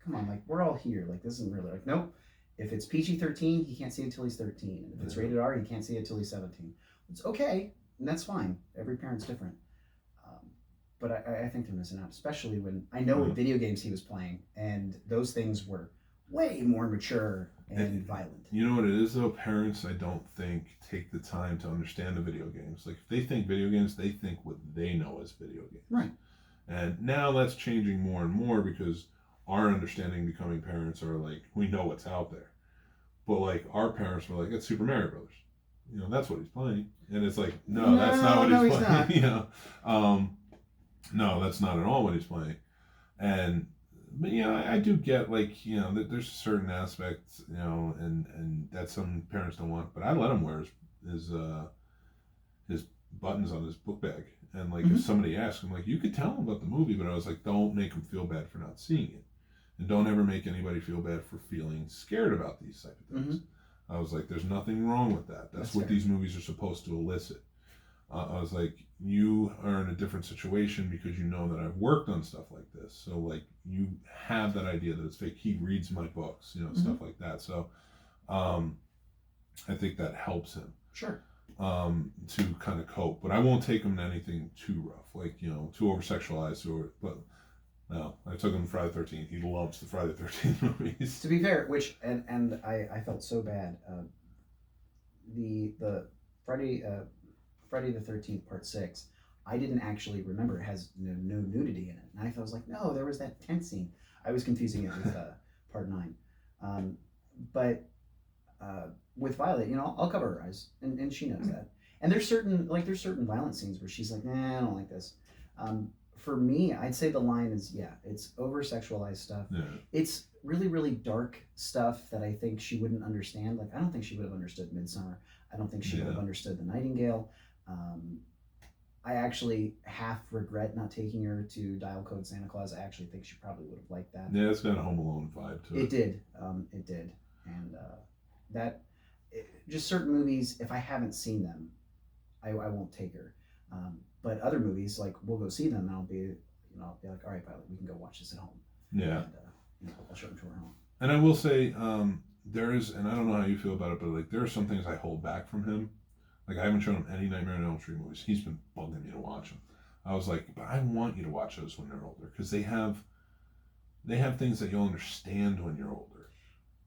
come on, like we're all here. Like this isn't really like nope. If it's PG-13, he can't see it until he's 13. And if it's rated R, he can't see it until he's 17. It's okay, and that's fine. Every parent's different. But I think they're missing out, especially when I know what video games he was playing, and those things were way more mature and violent. You know what it is though? Parents, I don't think, take the time to understand the video games. Like if they think video games, they think what they know as video games. Right. And now that's changing more and more because our understanding becoming parents are like, we know what's out there. But like our parents were like, it's Super Mario Brothers. That's what he's playing. And it's like, no, that's not what he's playing. Not. No, that's not at all what he's playing. But I do get like, that there's certain aspects, and that some parents don't want. But I let him wear his buttons on his book bag. And like if somebody asks him, like you could tell him about the movie, but I was like, don't make him feel bad for not seeing it. And don't ever make anybody feel bad for feeling scared about these type of things. I was like, there's nothing wrong with that. That's what fair. These movies are supposed to elicit. I was like, you are in a different situation because you know that I've worked on stuff like this. So like you have that idea that it's fake. He reads my books, stuff like that. So I think that helps him. Sure. To kind of cope. But I won't take him to anything too rough, like, too over-sexualized. But no, I took him to Friday the 13th. He loves the Friday the 13th movies. To be fair, which, and I felt so bad. The Friday the 13th Part 6, I didn't actually remember it has no nudity in it. And I was like, no, there was that tent scene. I was confusing it with Part 9. But with Violet, I'll cover her eyes, and she knows that. And there's certain violent scenes where she's like, nah, I don't like this. For me, I'd say the line is, it's over-sexualized stuff. Yeah. It's really, really dark stuff that I think she wouldn't understand. Like, I don't think she would have understood Midsummer. I don't think she would have understood The Nightingale. I actually half regret not taking her to Dial Code Santa Claus. I actually think she probably would have liked that. Yeah, it's got a Home Alone vibe to it. It did. And just certain movies, if I haven't seen them, I won't take her. But other movies, like we'll go see them, and I'll be like, all right, Violet, we can go watch this at home. Yeah. And I'll show them to her home. And I will say, there is, and I don't know how you feel about it, but like there are some things I hold back from him. Like I haven't shown him any Nightmare on Elm Street movies. He's been bugging me to watch them. I was like, but I want you to watch those when they're older because they have things that you'll understand when you're older.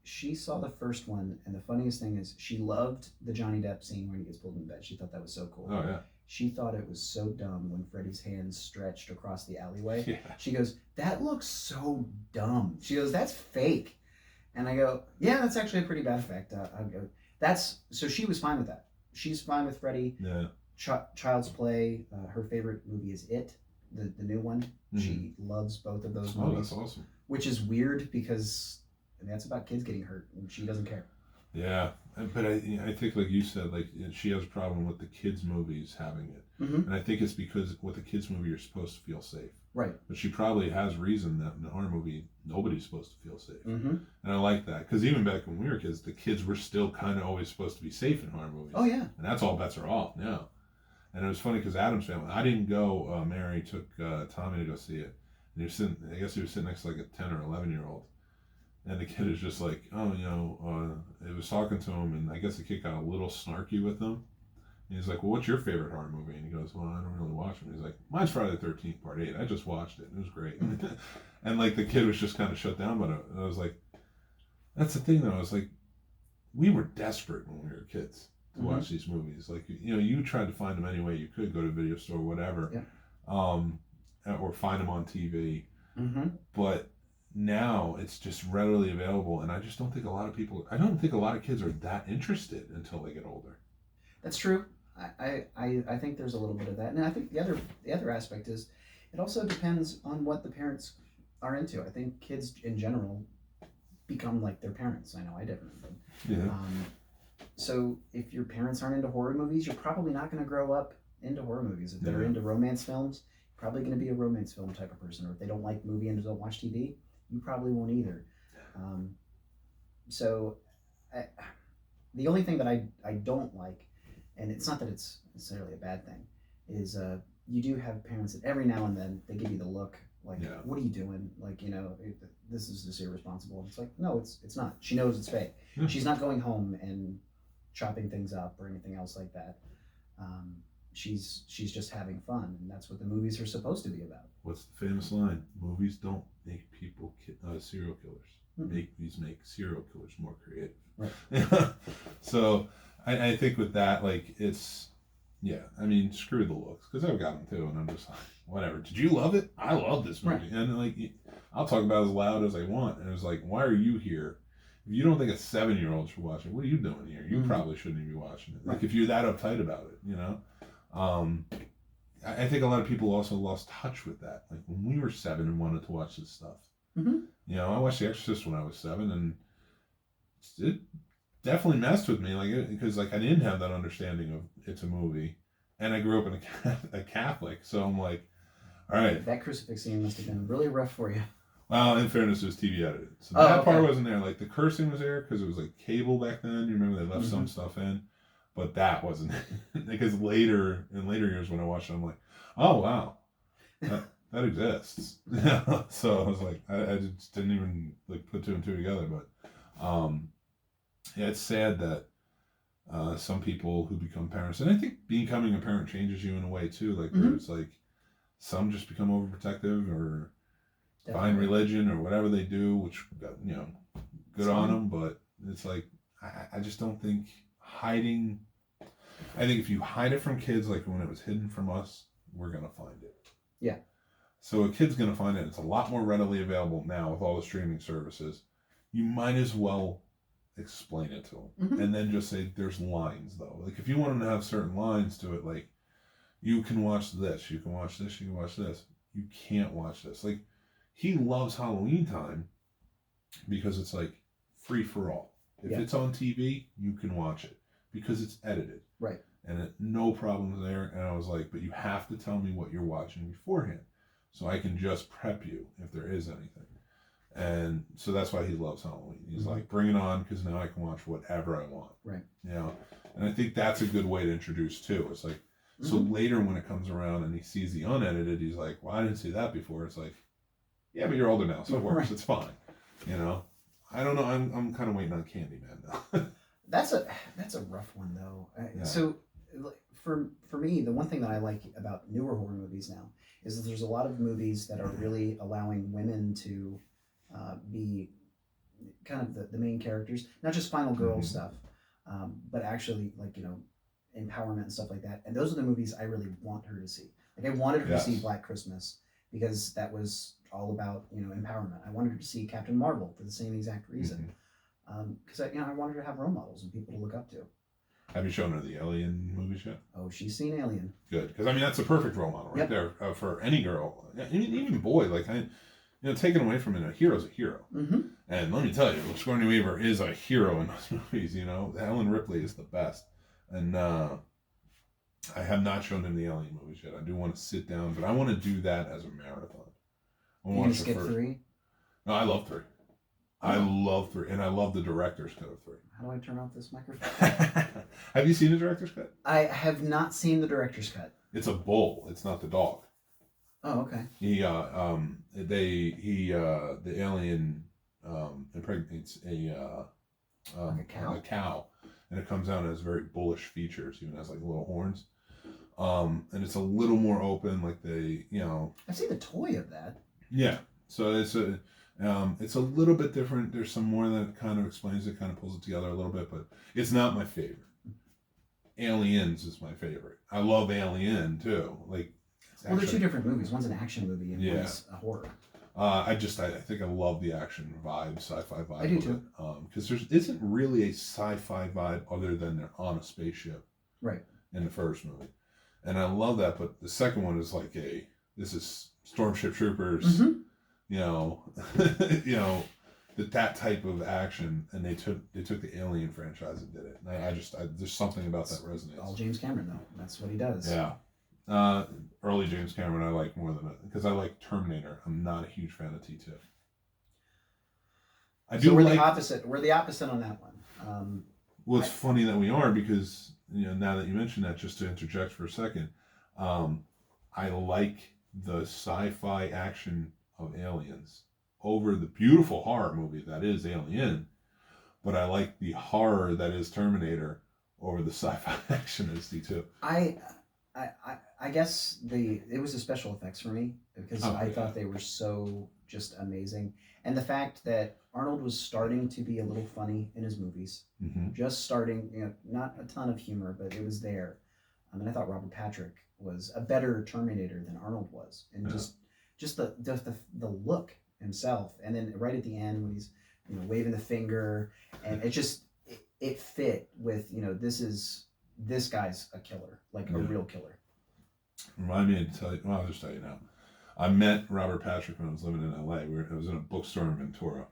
She saw the first one, and the funniest thing is she loved the Johnny Depp scene when he gets pulled in bed. She thought that was so cool. Oh yeah. She thought it was so dumb when Freddy's hands stretched across the alleyway. Yeah. She goes, that looks so dumb. She goes, that's fake. And I go, yeah, that's actually a pretty bad effect. I go, so she was fine with that. She's fine with Freddy. Yeah. Child's Play. Her favorite movie is It, the new one. Mm-hmm. She loves both of those movies. Oh, that's awesome. Which is weird because that's about kids getting hurt, and she doesn't care. Yeah, but I think like you said, like she has a problem with the kids' movies having it, and I think it's because with a kids' movie you're supposed to feel safe. Right. But she probably has reason that in a horror movie nobody's supposed to feel safe, and I like that because even back when we were kids, the kids were still kind of always supposed to be safe in horror movies. Oh yeah. And that's all bets are off now. And it was funny because Adam's family, I didn't go. Mary took Tommy to go see it, and he was sitting. I guess he was sitting next to like a 10 or 11-year-old. And the kid is just like, it was talking to him, and I guess the kid got a little snarky with him. And he's like, well, what's your favorite horror movie? And he goes, well, I don't really watch them. He's like, mine's Friday the 13th, Part 8. I just watched it. It was great. And like the kid was just kind of shut down by it. And I was like, that's the thing, though. I was like, we were desperate when we were kids to watch these movies. Like, you tried to find them any way you could, go to a video store, whatever, or find them on TV. But now it's just readily available, and I just don't think a lot of kids are that interested until they get older. That's true. I think there's a little bit of that, and I think the other aspect is it also depends on what the parents are into. I think kids in general become like their parents. I know I definitely did. Yeah. So if your parents aren't into horror movies, you're probably not going to grow up into horror movies. If they're Yeah. into romance films, you're probably going to be a romance film type of person. Or if they don't like movie and don't watch TV, you probably won't either. So the only thing that I don't like, and it's not that it's necessarily a bad thing, is you do have parents that every now and then they give you the look like, Yeah. what are you doing? Like, you know, this is just irresponsible. It's like, no, it's not. She knows it's fake. Yeah. She's not going home and chopping things up or anything else like that. She's just having fun, and that's what the movies are supposed to be about. What's the famous line? Movies don't make people serial killers. Movies make serial killers more creative. Right. So I think with that, like, it's, yeah, I mean, screw the looks, because I've got them too, and I'm just like, whatever. Did you love it? I love this movie. Right. And like, I'll talk about it as loud as I want. And it was like, why are you here? If you don't think a 7-year-old should watch it, what are you doing here? You probably shouldn't even be watching it. Like, if you're that uptight about it, you know? I think a lot of people also lost touch with that. Like, when we were 7 and wanted to watch this stuff. Mm-hmm. You know, I watched The Exorcist when I was 7, and it definitely messed with me. Like, because like I didn't have that understanding of it's a movie, and I grew up in a Catholic, so I'm like, all right. That crucifix scene must have been really rough for you. Well, in fairness, it was TV edited, so that part wasn't there. Like, the cursing was there because it was like cable back then. You remember they left some stuff in, but that wasn't. Because in later years when I watched it, I'm like, oh wow, that exists. So I was like, I just didn't even like put 2 and 2 together. But yeah, it's sad that some people who become parents, and I think becoming a parent changes you in a way too. Like, where it's like some just become overprotective or find religion or whatever they do, which, you know, good on them. But it's like, I just don't think hiding. I think if you hide it from kids, like when it was hidden from us, we're gonna find it. Yeah. So a kid's gonna find it. It's a lot more readily available now with all the streaming services. You might as well explain it to them, and then just say there's lines though. Like, if you want them to have certain lines to it, like, you can watch this, you can watch this, you can watch this. You can't watch this. Like, he loves Halloween time because it's like free for all. If it's on TV, you can watch it because it's edited. Right. And no problems there. And I was like, but you have to tell me what you're watching beforehand so I can just prep you if there is anything. And so that's why he loves Halloween. He's like, bring it on, because now I can watch whatever I want. Right. You know? And I think that's a good way to introduce too. It's like, so later when it comes around and he sees the unedited, he's like, well, I didn't see that before. It's like, yeah, but you're older now, so it works. Right. It's fine. You know? I don't know. I'm kind of waiting on Candyman now. That's a rough one though. So for me, the one thing that I like about newer horror movies now is that there's a lot of movies that are really allowing women to be kind of the main characters, not just final girl stuff, but actually, like, you know, empowerment and stuff like that. And those are the movies I really want her to see. Like, I wanted her to see Black Christmas because that was all about, you know, empowerment. I wanted her to see Captain Marvel for the same exact reason. Because I wanted her to have role models and people to look up to. Have you shown her the Alien movies yet? Oh, she's seen Alien. Good, because I mean that's a perfect role model right there for any girl, even boy. Like, taken away from it, a hero's a hero. And let me tell you, Sigourney Weaver is a hero in those movies. You know, Ellen Ripley is the best. And I have not shown him the Alien movies yet. I do want to sit down, but I want to do that as a marathon. You gonna skip 3? No, I love 3. I love 3, and I love the director's cut of 3. How do I turn off this microphone? Have you seen the director's cut? I have not seen the director's cut. It's a bull. It's not the dog. Oh, okay. The alien impregnates a cow, and it comes out and has very bullish features. Even has like little horns. And it's a little more open, like I've seen the toy of that. Yeah. So it's a little bit different. There's some more that kind of explains it, kind of pulls it together a little bit, but it's not my favorite. Aliens is my favorite. I love Alien too. Like, they're 2 different movies. One's an action movie and one's a horror. I think I love the action vibe, sci-fi vibe. I do too. Because there isn't really a sci-fi vibe other than they're on a spaceship. Right. In the first movie, and I love that. But the second one is like this is Stormship Troopers. You know, that type of action, and they took the Alien franchise and did it. And there's something about that resonates. All James Cameron though. That's what he does. Yeah. Early James Cameron I like more than it because I like Terminator. I'm not a huge fan of T2. So we're the opposite. We're the opposite on that one. Well, it's funny that we are because now that you mention that, just to interject for a second, I like the sci-fi action of Aliens over the beautiful horror movie that is Alien, but I like the horror that is Terminator over the sci-fi action as T2. I guess it was the special effects for me because I thought they were so just amazing, and the fact that Arnold was starting to be a little funny in his movies, just starting, not a ton of humor, but it was there. And I thought Robert Patrick was a better Terminator than Arnold was, and just the look himself, and then right at the end when he's waving the finger, and it fit with this guy's a killer, like a real killer. Remind me to tell you. Well, I'll just tell you now. I met Robert Patrick when I was living in LA. I was in a bookstore in Ventura,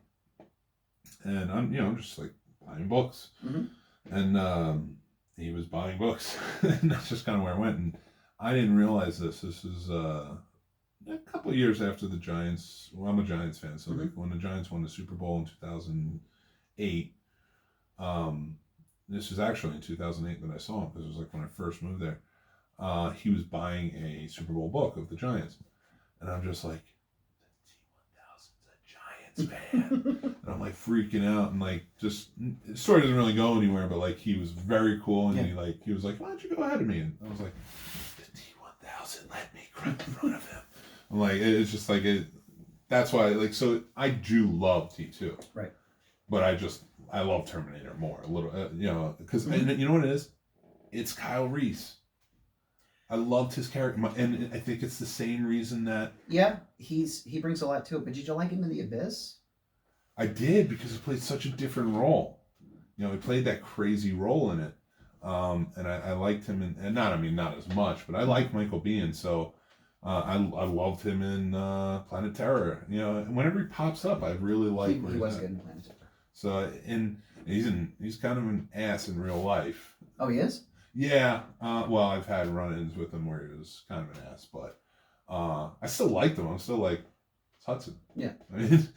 and I'm just like buying books, and he was buying books, and that's just kind of where I went. And I didn't realize this. This is a couple of years after the Giants. Well, I'm a Giants fan, so like when the Giants won the Super Bowl in 2008. This was actually in 2008 that I saw him because it was like when I first moved there. He was buying a Super Bowl book of the Giants. And I'm just like, the T1000's a Giants fan. And I'm like freaking out and like just the story doesn't really go anywhere, but like he was very cool and he was like, why don't you go ahead of me? And I was like, the T1000 let me grab in front of him. I'm like, it's just like that's why so I do love T2. Right. But I love Terminator more a little, because and you know what it is? It's Kyle Reese. I loved his character, and I think it's the same reason that. Yeah, he brings a lot to it. But did you like him in The Abyss? I did because he played such a different role. He played that crazy role in it, and I liked him and not as much, but I liked Michael Biehn, so I loved him in Planet Terror. And whenever he pops up, I really like. He was good in Planet Terror. So he's kind of an ass in real life. Oh, he is? Yeah. Well, I've had run-ins with him where he was kind of an ass, but I still liked him. I'm still like, it's Hudson. Yeah. I mean,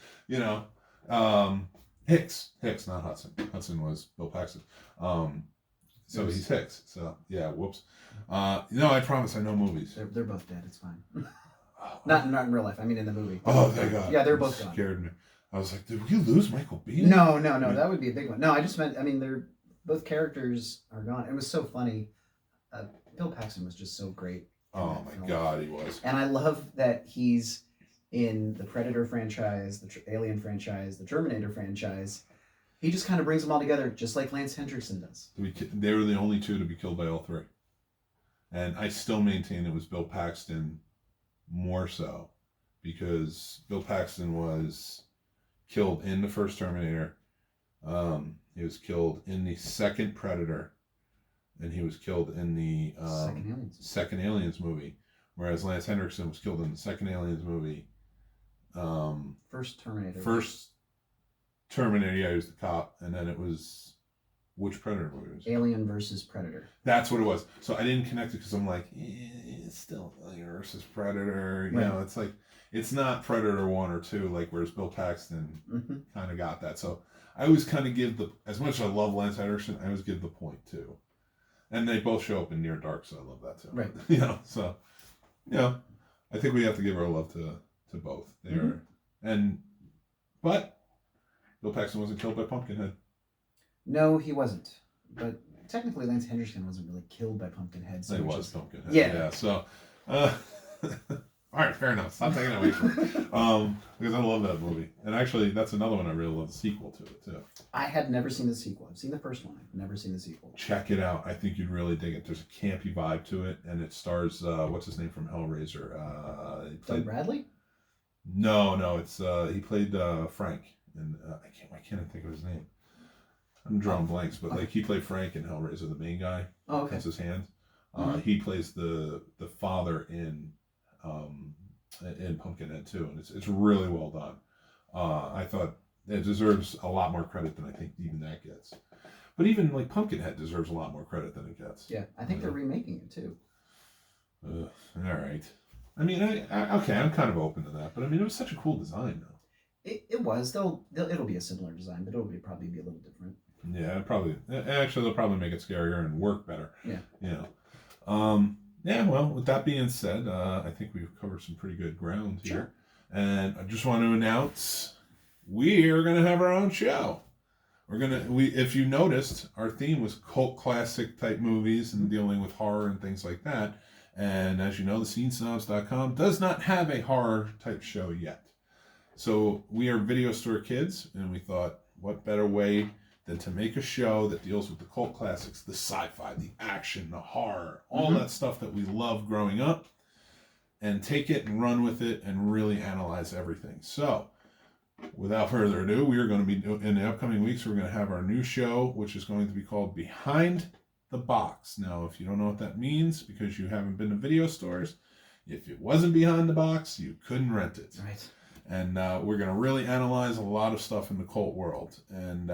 Hicks, not Hudson. Hudson was Bill Paxton. So he's Hicks. So yeah, whoops. I promise I know movies. They're both dead. It's fine. Not in real life. I mean in the movie. Oh, thank God. Yeah, they're both gone. Scared me. I was like, did we lose Michael Biehn? No, that would be a big one. No, I just meant, they're both characters are gone. It was so funny. Bill Paxton was just so great. Oh my God, he was. And I love that he's in the Predator franchise, the Alien franchise, the Terminator franchise. He just kind of brings them all together, just like Lance Henriksen does. They were the only two to be killed by all three. And I still maintain it was Bill Paxton more so, because Bill Paxton was killed in the first Terminator. He was killed in the second Predator, and he was killed in the second Aliens movie. Whereas Lance Henriksen was killed in the second Aliens movie. First Terminator. First Terminator, yeah, he was the cop, and then it was which Predator movie was it? Alien versus Predator. That's what it was. So I didn't connect it because I'm like, it's still Alien versus Predator. You know, it's like it's not Predator 1 or 2, like whereas Bill Paxton kind of got that. So I always kind of give as much as I love Lance Henriksen, I always give the point too. And they both show up in Near Dark, so I love that too. Right. So I think we have to give our love to both. They are, but Bill Paxton wasn't killed by Pumpkinhead. No, he wasn't. But technically, Lance Henriksen wasn't really killed by Pumpkinhead. So he was Pumpkinhead. Yeah. So, all right, fair enough. Stop taking it away from me. Because I love that movie. And actually, that's another one I really love, the sequel to it, too. I had never seen the sequel. I've seen the first one. I've never seen the sequel. Check it out. I think you'd really dig it. There's a campy vibe to it. And it stars, what's his name from Hellraiser? Doug Bradley? No. It's he played Frank. And why can't I think of his name? I'm drawing blanks, but like he played Frank in Hellraiser, the main guy. Oh, okay. That's his hand. He plays the father in Pumpkinhead too, and it's really well done. I thought it deserves a lot more credit than I think even that gets. But even like Pumpkinhead deserves a lot more credit than it gets. Yeah, I think they're remaking it too. All right. I mean, okay, I'm kind of open to that, but I mean, it was such a cool design, though. It was. It'll be a similar design, but probably be a little different. Yeah, actually they'll probably make it scarier and work better. Yeah. Yeah. Well, with that being said, I think we've covered some pretty good ground here, and I just want to announce we are going to have our own show. If you noticed, our theme was cult classic type movies and dealing with horror and things like that. And as you know, the Snobs.com does not have a horror type show yet. So we are video store kids, and we thought, what better way than to make a show that deals with the cult classics, the sci-fi, the action, the horror, all that stuff that we loved growing up, and take it and run with it and really analyze everything. So without further ado, we are going to be, in the upcoming weeks, we're going to have our new show, which is going to be called Behind the Box. Now, if you don't know what that means, because you haven't been to video stores, if it wasn't behind the box, you couldn't rent it. Right. And we're going to really analyze a lot of stuff in the cult world. And,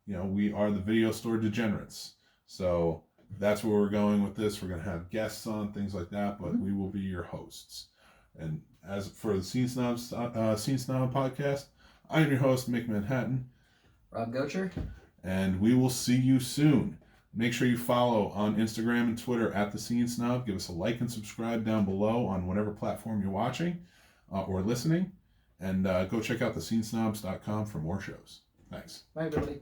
we are the video store Degenerates. So that's where we're going with this. We're going to have guests on, things like that, but we will be your hosts. And as for the Scene Snob podcast, I'm your host, Mick Manhattan. Rob Gocher. And we will see you soon. Make sure you follow on Instagram and Twitter at The Scene Snob. Give us a like and subscribe down below on whatever platform you're watching or listening. And go check out thescenesnobs.com for more shows. Thanks. Bye, everybody.